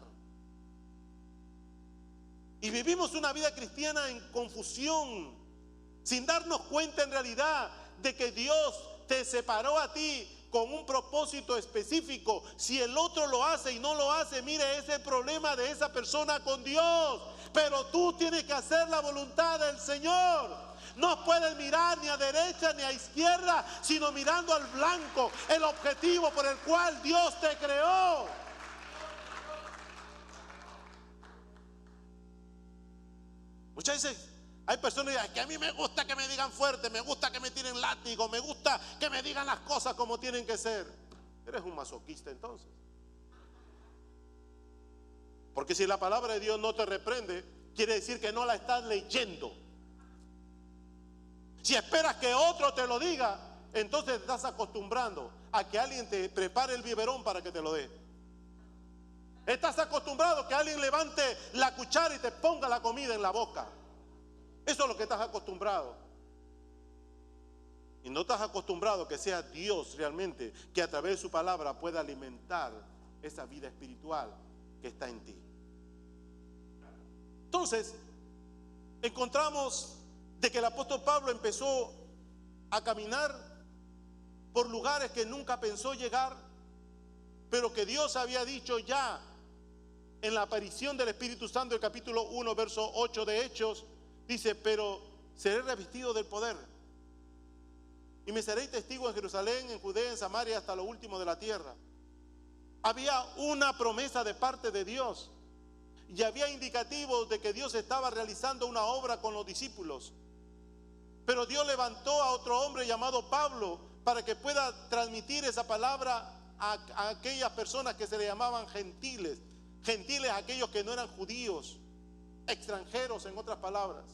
Y vivimos una vida cristiana en confusión, sin darnos cuenta en realidad de que Dios te separó a ti con un propósito específico. Si el otro lo hace y no lo hace, mire, ese es el problema de esa persona con Dios. Pero tú tienes que hacer la voluntad del Señor. No puedes mirar ni a derecha ni a izquierda, sino mirando al blanco, el objetivo por el cual Dios te creó. Muchas veces hay personas que dicen que a mí me gusta que me digan fuerte, me gusta que me tiren látigo, me gusta que me digan las cosas como tienen que ser. Eres un masoquista entonces. Porque si la palabra de Dios no te reprende, quiere decir que no la estás leyendo. Si esperas que otro te lo diga, entonces te estás acostumbrando a que alguien te prepare el biberón para que te lo dé. Estás acostumbrado a que alguien levante la cuchara y te ponga la comida en la boca. Eso es lo que estás acostumbrado. Y no estás acostumbrado a que sea Dios realmente que a través de su palabra pueda alimentar esa vida espiritual que está en ti. Entonces, encontramos de que el apóstol Pablo empezó a caminar por lugares que nunca pensó llegar, pero que Dios había dicho ya en la aparición del Espíritu Santo, el capítulo 1, verso 8 de Hechos, dice: pero seré revestido del poder y me seréis testigo en Jerusalén, en Judea, en Samaria, hasta lo último de la tierra. Había una promesa de parte de Dios y había indicativos de que Dios estaba realizando una obra con los discípulos. Pero Dios levantó a otro hombre llamado Pablo para que pueda transmitir esa palabra a aquellas personas que se le llamaban gentiles. Gentiles, aquellos que no eran judíos, extranjeros en otras palabras.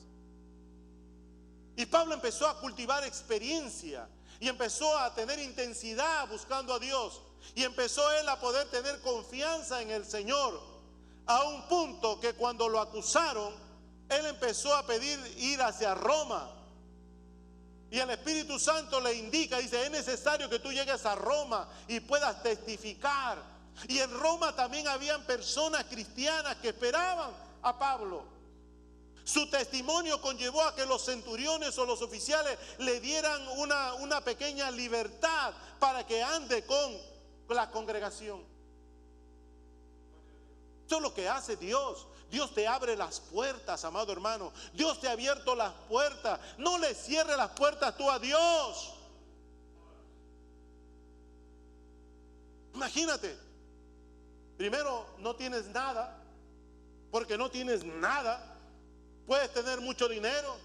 Y Pablo empezó a cultivar experiencia y empezó a tener intensidad buscando a Dios. Y empezó él a poder tener confianza en el Señor, a un punto que cuando lo acusaron, él empezó a pedir ir hacia Roma. Y el Espíritu Santo le indica, dice: es necesario que tú llegues a Roma y puedas testificar. Y en Roma también habían personas cristianas que esperaban a Pablo. Su testimonio conllevó a que los centuriones o los oficiales le dieran una pequeña libertad para que ande con la congregación. Eso es lo que hace Dios. Dios te abre las puertas, amado hermano. Dios te ha abierto las puertas. No le cierres las puertas tú a Dios. Imagínate. Primero, no tienes nada. Porque no tienes nada. Puedes tener mucho dinero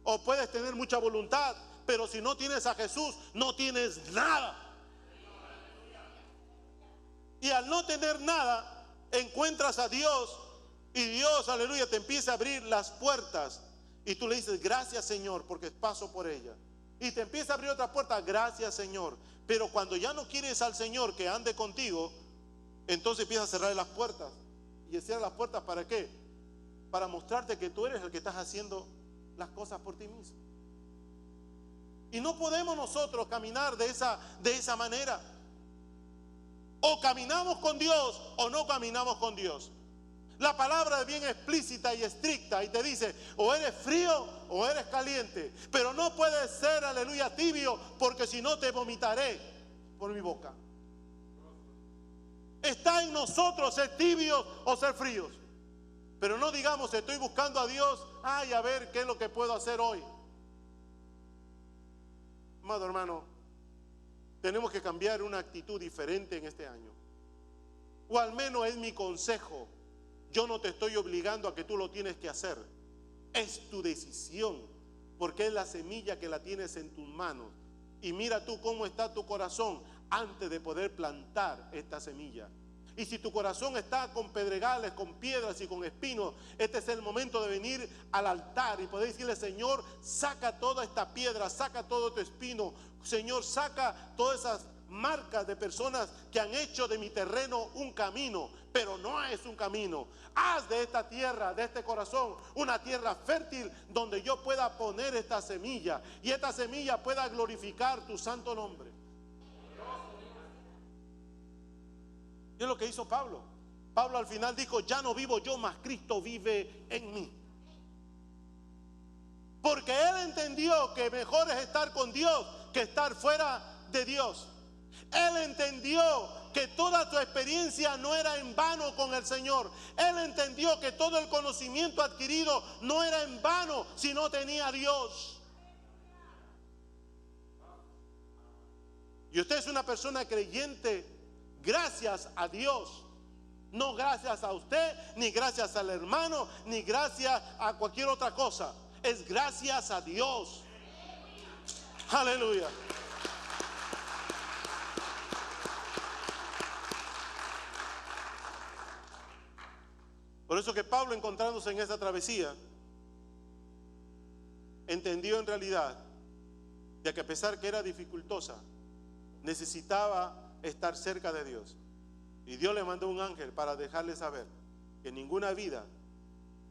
o puedes tener mucha voluntad, pero si no tienes a Jesús, no tienes nada. Y al no tener nada, encuentras a Dios y Dios, aleluya, te empieza a abrir las puertas y tú le dices: gracias, Señor, porque paso por ella. Y te empieza a abrir otra puerta: gracias, Señor. Pero cuando ya no quieres al Señor que ande contigo, entonces empieza a cerrar las puertas. ¿Y cierra las puertas para qué? Para mostrarte que tú eres el que estás haciendo las cosas por ti mismo. Y no podemos nosotros caminar de esa manera. O caminamos con Dios o no caminamos con Dios. La palabra es bien explícita y estricta y te dice: o eres frío o eres caliente. Pero no puedes ser, aleluya, tibio, porque si no te vomitaré por mi boca. Está en nosotros ser tibios o ser fríos. Pero no digamos: estoy buscando a Dios, ay, a ver qué es lo que puedo hacer hoy. Amado hermano, tenemos que cambiar una actitud diferente en este año. O al menos es mi consejo. Yo no te estoy obligando a que tú lo tienes que hacer. Es tu decisión, porque es la semilla que la tienes en tus manos. Y mira tú cómo está tu corazón antes de poder plantar esta semilla. Y si tu corazón está con pedregales, con piedras y con espinos, este es el momento de venir al altar y poder decirle: Señor, saca toda esta piedra, saca todo tu espino. Señor, saca todas esas marcas de personas que han hecho de mi terreno un camino, pero no es un camino. Haz de esta tierra, de este corazón, una tierra fértil donde yo pueda poner esta semilla y esta semilla pueda glorificar tu santo nombre. Y es lo que hizo Pablo. Pablo al final dijo, ya no vivo yo, mas Cristo vive en mí. Porque él entendió que mejor es estar con Dios que estar fuera de Dios. Él entendió que toda su experiencia no era en vano con el Señor. Él entendió que todo el conocimiento adquirido no era en vano si no tenía a Dios. Y usted es una persona creyente gracias a Dios. No gracias a usted, ni gracias al hermano, ni gracias a cualquier otra cosa. Es gracias a Dios. Aleluya. Por eso que Pablo, encontrándose en esa travesía, entendió en realidad de que a pesar que era dificultosa, necesitaba estar cerca de Dios. Y Dios le mandó un ángel para dejarle saber que ninguna vida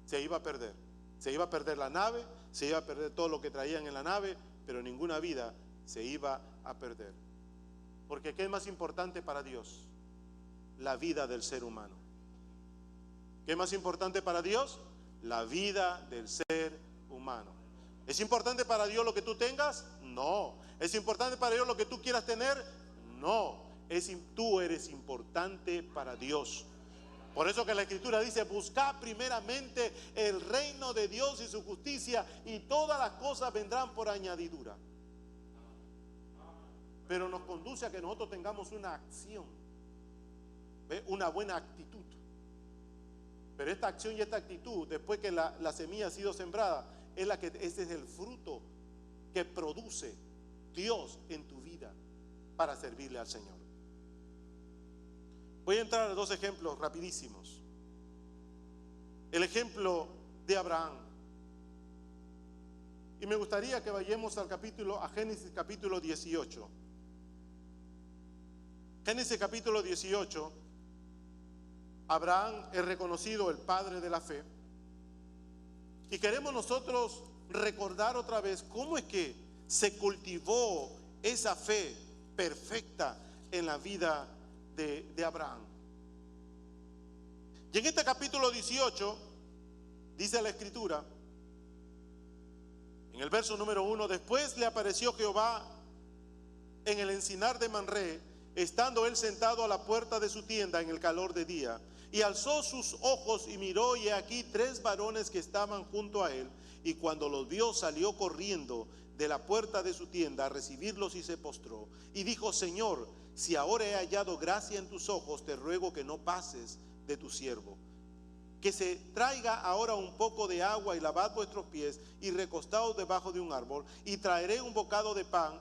se iba a perder. Se iba a perder la nave, se iba a perder todo lo que traían en la nave, pero ninguna vida se iba a perder. Porque ¿qué es más importante para Dios? La vida del ser humano. ¿Qué es más importante para Dios? La vida del ser humano. ¿Es importante para Dios lo que tú tengas? No. ¿Es importante para Dios lo que tú quieras tener? No. Tú eres importante para Dios. Por eso que la Escritura dice, buscad primeramente el reino de Dios y su justicia, y todas las cosas vendrán por añadidura. Pero nos conduce a que nosotros tengamos una acción, una buena actitud. Pero esta acción y esta actitud, después que la semilla ha sido sembrada, ese es el fruto que produce Dios en tu vida para servirle al Señor. Voy a entrar a dos ejemplos rapidísimos. El ejemplo de Abraham. Y me gustaría que vayamos a Génesis capítulo 18. Génesis capítulo 18. Abraham es reconocido el padre de la fe. Y queremos nosotros recordar otra vez cómo es que se cultivó esa fe perfecta en la vida de Abraham. Y en este capítulo 18 dice la Escritura, en el verso número 1, después le apareció Jehová en el encinar de Manré, estando él sentado a la puerta de su tienda en el calor de día, y alzó sus ojos y miró, y he aquí 3 varones que estaban junto a él, y cuando los vio salió corriendo de la puerta de su tienda a recibirlos y se postró, y dijo, Señor, si ahora he hallado gracia en tus ojos, te ruego que no pases de tu siervo, que se traiga ahora un poco de agua y lavad vuestros pies y recostaos debajo de un árbol, y traeré un bocado de pan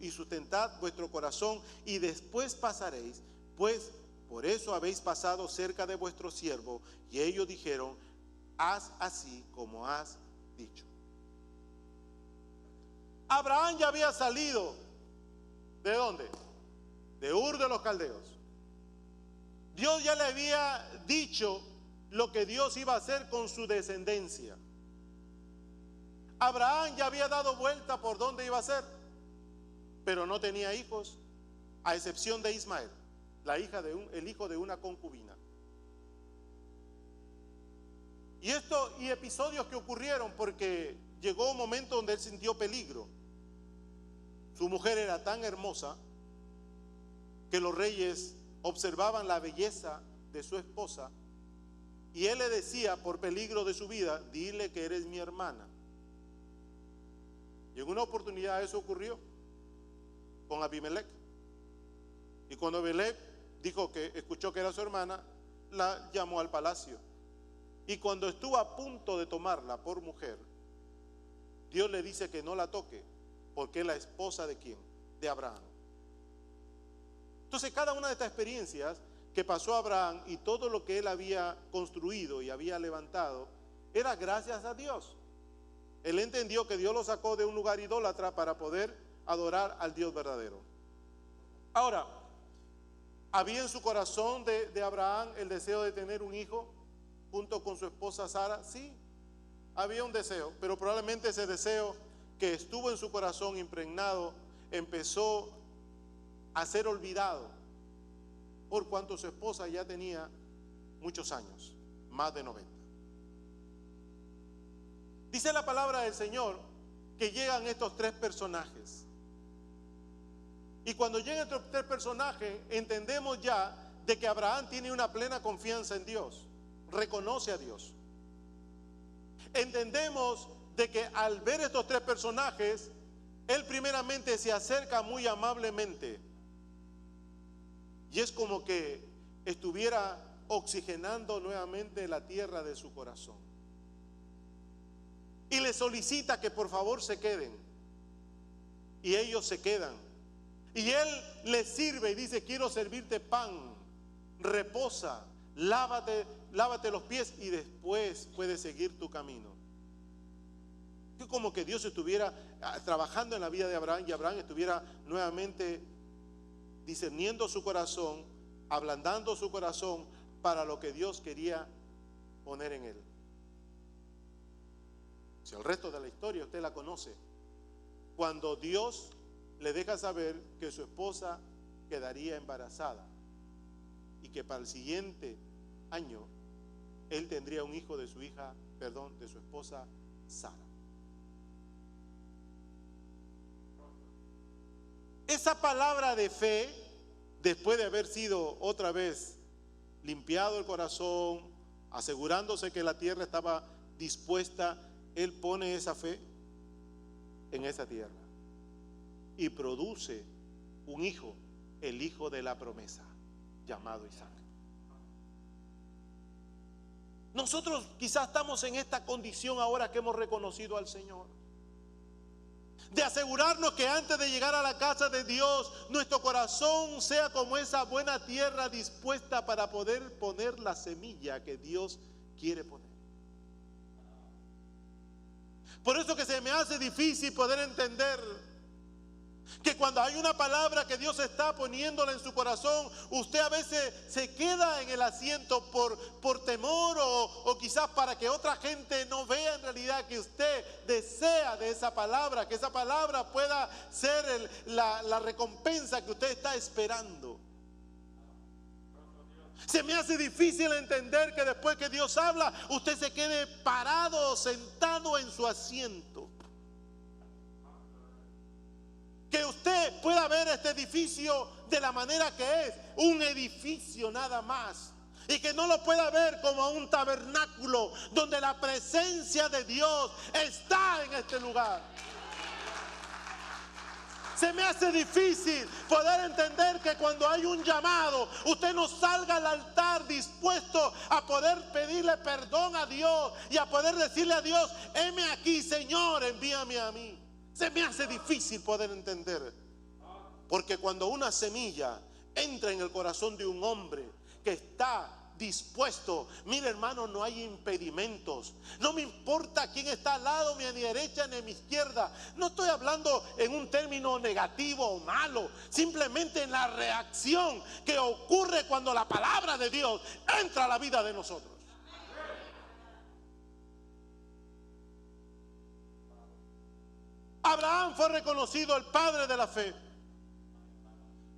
y sustentad vuestro corazón, y después pasaréis, pues por eso habéis pasado cerca de vuestro siervo. Y ellos dijeron, haz así como has dicho. Abraham ya había salido, ¿de dónde? De Ur de los Caldeos. Dios ya le había dicho lo que Dios iba a hacer con su descendencia. Abraham ya había dado vuelta por dónde iba a ser, pero no tenía hijos, a excepción de Ismael, el hijo de una concubina. Y episodios que ocurrieron porque llegó un momento donde él sintió peligro. Su mujer era tan hermosa que los reyes observaban la belleza de su esposa, y él le decía, por peligro de su vida, dile que eres mi hermana. Y en una oportunidad eso ocurrió con Abimelech. Y cuando Abimelech dijo que escuchó que era su hermana, la llamó al palacio. Y cuando estuvo a punto de tomarla por mujer, Dios le dice que no la toque, porque es la esposa ¿de quién? De Abraham. Entonces, cada una de estas experiencias que pasó Abraham y todo lo que él había construido y había levantado, era gracias a Dios. Él entendió que Dios lo sacó de un lugar idólatra para poder adorar al Dios verdadero. Ahora, ¿había en su corazón de Abraham el deseo de tener un hijo junto con su esposa Sara? Sí, había un deseo, pero probablemente ese deseo que estuvo en su corazón impregnado empezó a ser olvidado por cuanto su esposa ya tenía muchos años, más de 90. Dice la palabra del Señor que llegan estos tres personajes. Y cuando llegan estos tres personajes, entendemos ya de que Abraham tiene una plena confianza en Dios, reconoce a Dios. Entendemos de que al ver estos tres personajes, él primeramente se acerca muy amablemente. Y es como que estuviera oxigenando nuevamente la tierra de su corazón. Y le solicita que por favor se queden. Y ellos se quedan. Y él les sirve y dice: quiero servirte pan, reposa, lávate los pies y después puedes seguir tu camino. Es como que Dios estuviera trabajando en la vida de Abraham y Abraham estuviera nuevamente discerniendo su corazón, ablandando su corazón para lo que Dios quería poner en él. Si el resto de la historia usted la conoce, cuando Dios le deja saber que su esposa quedaría embarazada y que para el siguiente año él tendría un hijo de su esposa Sara. Esa palabra de fe, después de haber sido otra vez limpiado el corazón, asegurándose que la tierra estaba dispuesta, él pone esa fe en esa tierra y produce un hijo, el hijo de la promesa, llamado Isaac. Nosotros quizás estamos en esta condición ahora que hemos reconocido al Señor, de asegurarnos que antes de llegar a la casa de Dios, nuestro corazón sea como esa buena tierra dispuesta para poder poner la semilla que Dios quiere poner. Por eso que se me hace difícil poder entender que cuando hay una palabra que Dios está poniéndola en su corazón, usted a veces se queda en el asiento por temor o quizás para que otra gente no vea en realidad que usted desea de esa palabra, que esa palabra pueda ser la recompensa que usted está esperando. Se me hace difícil entender que después que Dios habla, usted se quede parado o sentado en su asiento. Que usted pueda ver este edificio de la manera que es, un edificio nada más. Y que no lo pueda ver como un tabernáculo donde la presencia de Dios está en este lugar. Se me hace difícil poder entender que cuando hay un llamado, usted no salga al altar dispuesto a poder pedirle perdón a Dios y a poder decirle a Dios: heme aquí, Señor, envíame a mí. Se me hace difícil poder entender, porque cuando una semilla entra en el corazón de un hombre que está dispuesto, mire hermano, no hay impedimentos. No me importa quién está al lado, ni a mi derecha ni a mi izquierda. No estoy hablando en un término negativo o malo, simplemente en la reacción que ocurre cuando la palabra de Dios entra a la vida de nosotros. Abraham fue reconocido el padre de la fe,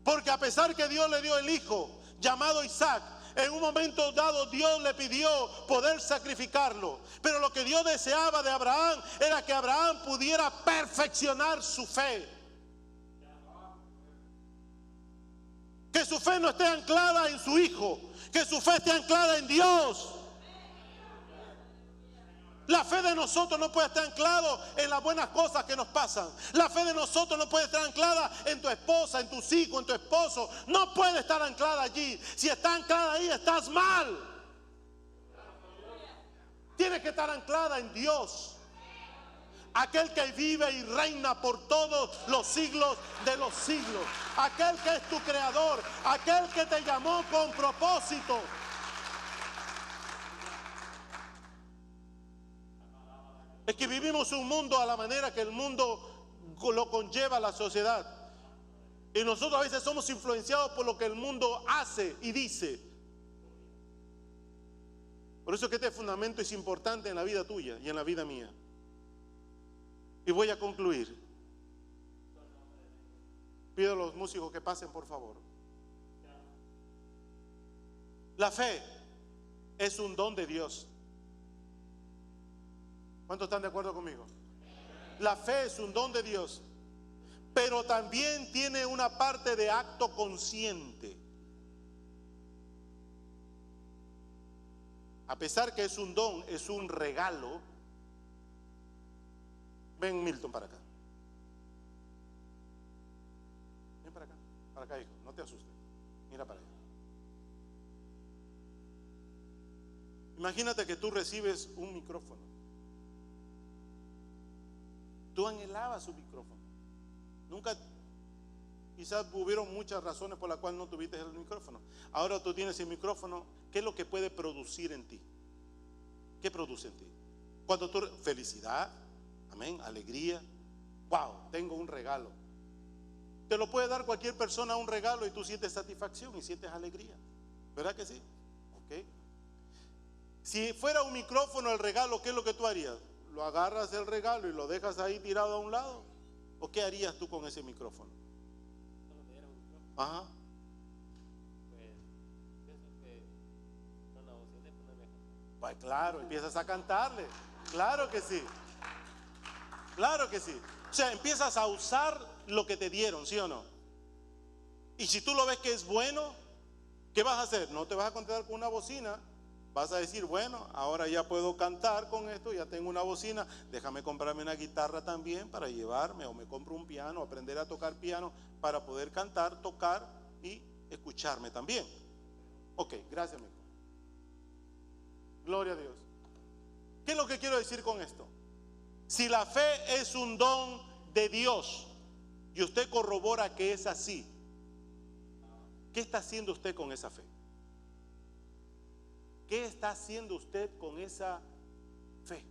porque a pesar que Dios le dio el hijo llamado Isaac, en un momento dado Dios le pidió poder sacrificarlo. Pero lo que Dios deseaba de Abraham era que Abraham pudiera perfeccionar su fe. Que su fe no esté anclada en su hijo, que su fe esté anclada en Dios. La fe de nosotros no puede estar anclada en las buenas cosas que nos pasan. La fe de nosotros no puede estar anclada en tu esposa, en tus hijos, en tu esposo. No puede estar anclada allí. Si está anclada ahí, estás mal. Tiene que estar anclada en Dios, aquel que vive y reina por todos los siglos de los siglos. Aquel que es tu creador, aquel que te llamó con propósito. Es que vivimos un mundo a la manera que el mundo lo conlleva la sociedad. Y nosotros a veces somos influenciados por lo que el mundo hace y dice. Por eso es que este fundamento es importante en la vida tuya y en la vida mía. Y voy a concluir. Pido a los músicos que pasen, por favor. La fe es un don de Dios. ¿Cuántos están de acuerdo conmigo? La fe es un don de Dios, pero también tiene una parte de acto consciente. A pesar que es un don, es un regalo. Ven, Milton, para acá. Ven para acá, hijo, no te asustes. Mira para allá. Imagínate que tú recibes un micrófono. Tú anhelabas un micrófono. Nunca, quizás hubieron muchas razones por las cuales no tuviste el micrófono. Ahora tú tienes el micrófono. ¿Qué es lo que puede producir en ti? ¿Qué produce en ti? Cuando tú, felicidad, amén, alegría. Wow, tengo un regalo. Te lo puede dar cualquier persona un regalo y tú sientes satisfacción y sientes alegría. ¿Verdad que sí? Ok. Si fuera un micrófono el regalo, ¿qué es lo que tú harías? ¿Lo agarras el regalo y lo dejas ahí tirado a un lado? ¿O qué harías tú con ese micrófono? Ajá. Pues claro, empiezas a cantarle. Claro que sí. Claro que sí. O sea, empiezas a usar lo que te dieron, ¿sí o no? Y si tú lo ves que es bueno, ¿qué vas a hacer? No te vas a contentar con una bocina. Vas a decir, bueno, ahora ya puedo cantar con esto, ya tengo una bocina, déjame comprarme una guitarra también para llevarme, o me compro un piano, aprender a tocar piano para poder cantar, tocar y escucharme también. Ok, gracias, amigo. Gloria a Dios. ¿Qué es lo que quiero decir con esto? Si la fe es un don de Dios y usted corrobora que es así, ¿qué está haciendo usted con esa fe? ¿Qué está haciendo usted con esa fe?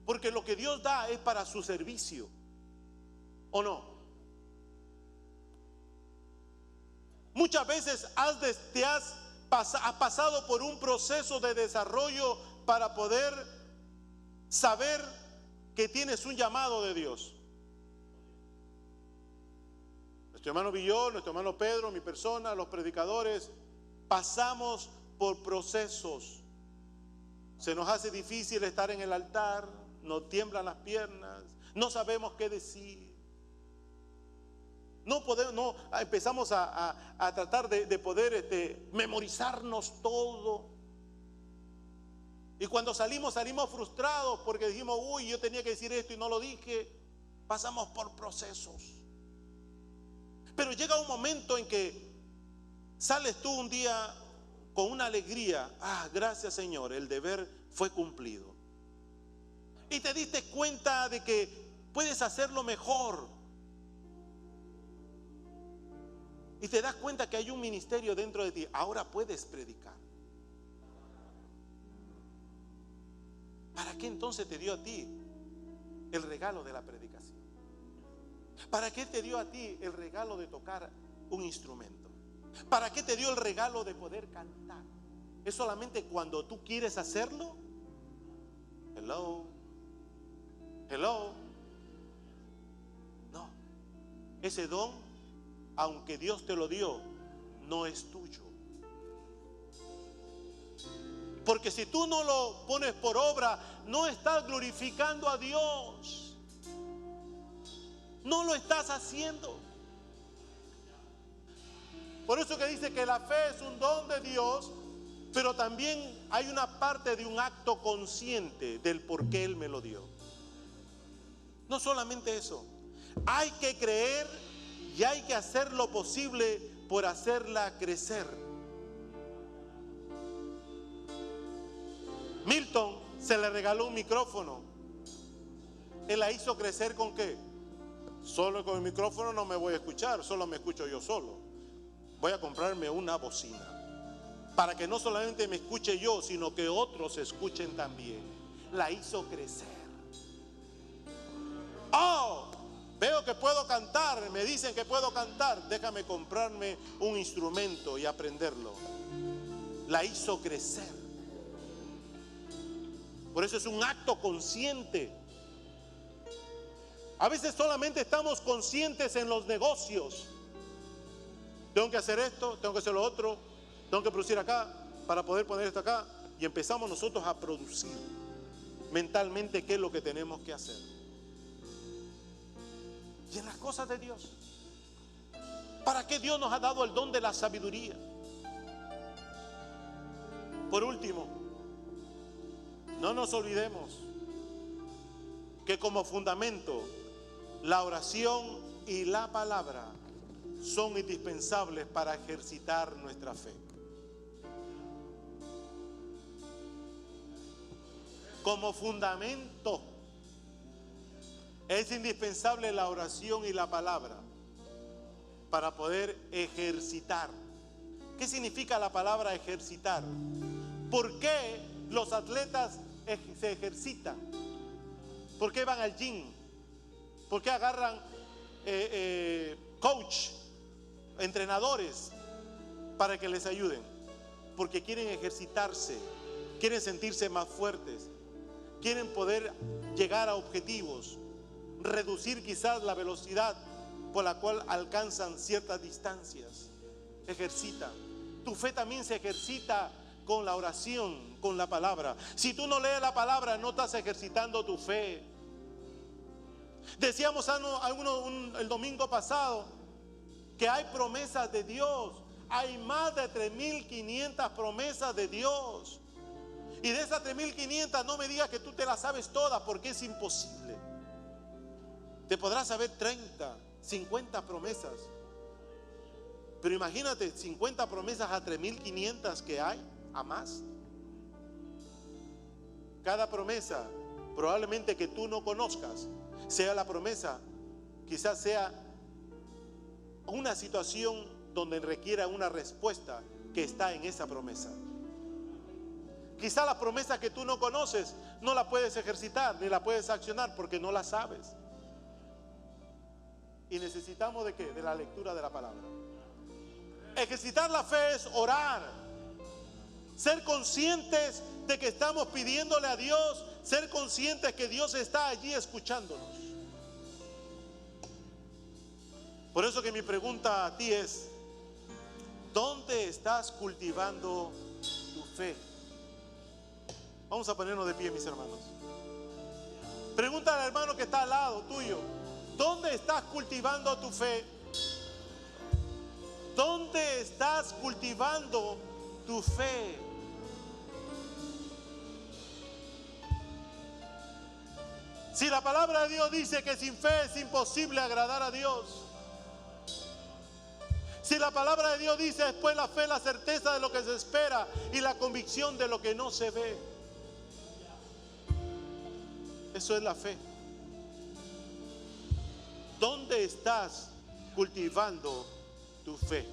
Porque lo que Dios da es para su servicio, ¿o no? Muchas veces has pasado por un proceso de desarrollo para poder saber que tienes un llamado de Dios. Nuestro hermano Villol, nuestro hermano Pedro, mi persona, los predicadores, pasamos por procesos. Se nos hace difícil estar en el altar, nos tiemblan las piernas, no sabemos qué decir. No podemos, empezamos a tratar de poder memorizarnos todo. Y cuando salimos frustrados porque dijimos, uy, yo tenía que decir esto y no lo dije. Pasamos por procesos. Pero llega un momento en que sales tú un día con una alegría. Ah, gracias Señor, el deber fue cumplido. Y te diste cuenta de que puedes hacerlo mejor. Y te das cuenta que hay un ministerio dentro de ti. Ahora puedes predicar. ¿Para qué entonces te dio a ti el regalo de la predicación? ¿Para qué te dio a ti el regalo de tocar un instrumento? ¿Para qué te dio el regalo de poder cantar? ¿Es solamente cuando tú quieres hacerlo? Hello. No. Ese don, aunque Dios te lo dio, no es tuyo. Porque si tú no lo pones por obra, no estás glorificando a Dios. No lo estás haciendo. Por eso que dice que la fe es un don de Dios, pero también hay una parte de un acto consciente del por qué Él me lo dio. No solamente eso, hay que creer y hay que hacer lo posible por hacerla crecer. Milton se le regaló un micrófono. Él la hizo crecer ¿con qué? Solo con el micrófono no me voy a escuchar, solo me escucho yo solo. Voy a comprarme una bocina para que no solamente me escuche yo, sino que otros escuchen también. La hizo crecer. Oh, veo que puedo cantar, me dicen que puedo cantar, déjame comprarme un instrumento y aprenderlo. La hizo crecer. Por eso es un acto consciente. A veces solamente estamos conscientes en los negocios, Tengo que hacer esto, tengo que hacer lo otro, tengo que producir acá para poder poner esto acá. Y empezamos nosotros a producir mentalmente qué es lo que tenemos que hacer. Y en las cosas de Dios, ¿para qué Dios nos ha dado el don de la sabiduría? Por último, no nos olvidemos que como fundamento la oración y la palabra son indispensables para ejercitar nuestra fe. Como fundamento es indispensable la oración y la palabra para poder ejercitar. ¿Qué significa la palabra ejercitar? ¿Por qué los atletas se ejercitan? ¿Por qué van al gym? ¿Por qué agarran coach, entrenadores para que les ayuden? Porque quieren ejercitarse, quieren sentirse más fuertes, quieren poder llegar a objetivos, reducir quizás la velocidad por la cual alcanzan ciertas distancias. Ejercita. Tu fe también se ejercita con la oración, con la palabra. Si tú no lees la palabra, no estás ejercitando tu fe. Decíamos el domingo pasado que hay promesas de Dios. Hay más de 3.500 promesas de Dios. Y de esas 3.500 no me digas que tú te las sabes todas, porque es imposible. Te podrás saber 30, 50 promesas. Pero imagínate 50 promesas a 3.500 que hay, a más. Cada promesa probablemente que tú no conozcas sea la promesa, quizás sea una situación donde requiera una respuesta que está en esa promesa. Quizás la promesa que tú no conoces no la puedes ejercitar ni la puedes accionar porque no la sabes. Y necesitamos ¿de qué? De la lectura de la palabra. Ejercitar la fe es orar, ser conscientes de que estamos pidiéndole a Dios, ser conscientes que Dios está allí escuchándonos. Por eso que mi pregunta a ti es: ¿dónde estás cultivando tu fe? Vamos a ponernos de pie, mis hermanos. Pregúntale al hermano que está al lado tuyo: ¿dónde estás cultivando tu fe? ¿Dónde estás cultivando tu fe? Si la palabra de Dios dice que sin fe es imposible agradar a Dios. Si la palabra de Dios dice después la fe, la certeza de lo que se espera y la convicción de lo que no se ve. Eso es la fe. ¿Dónde estás cultivando tu fe?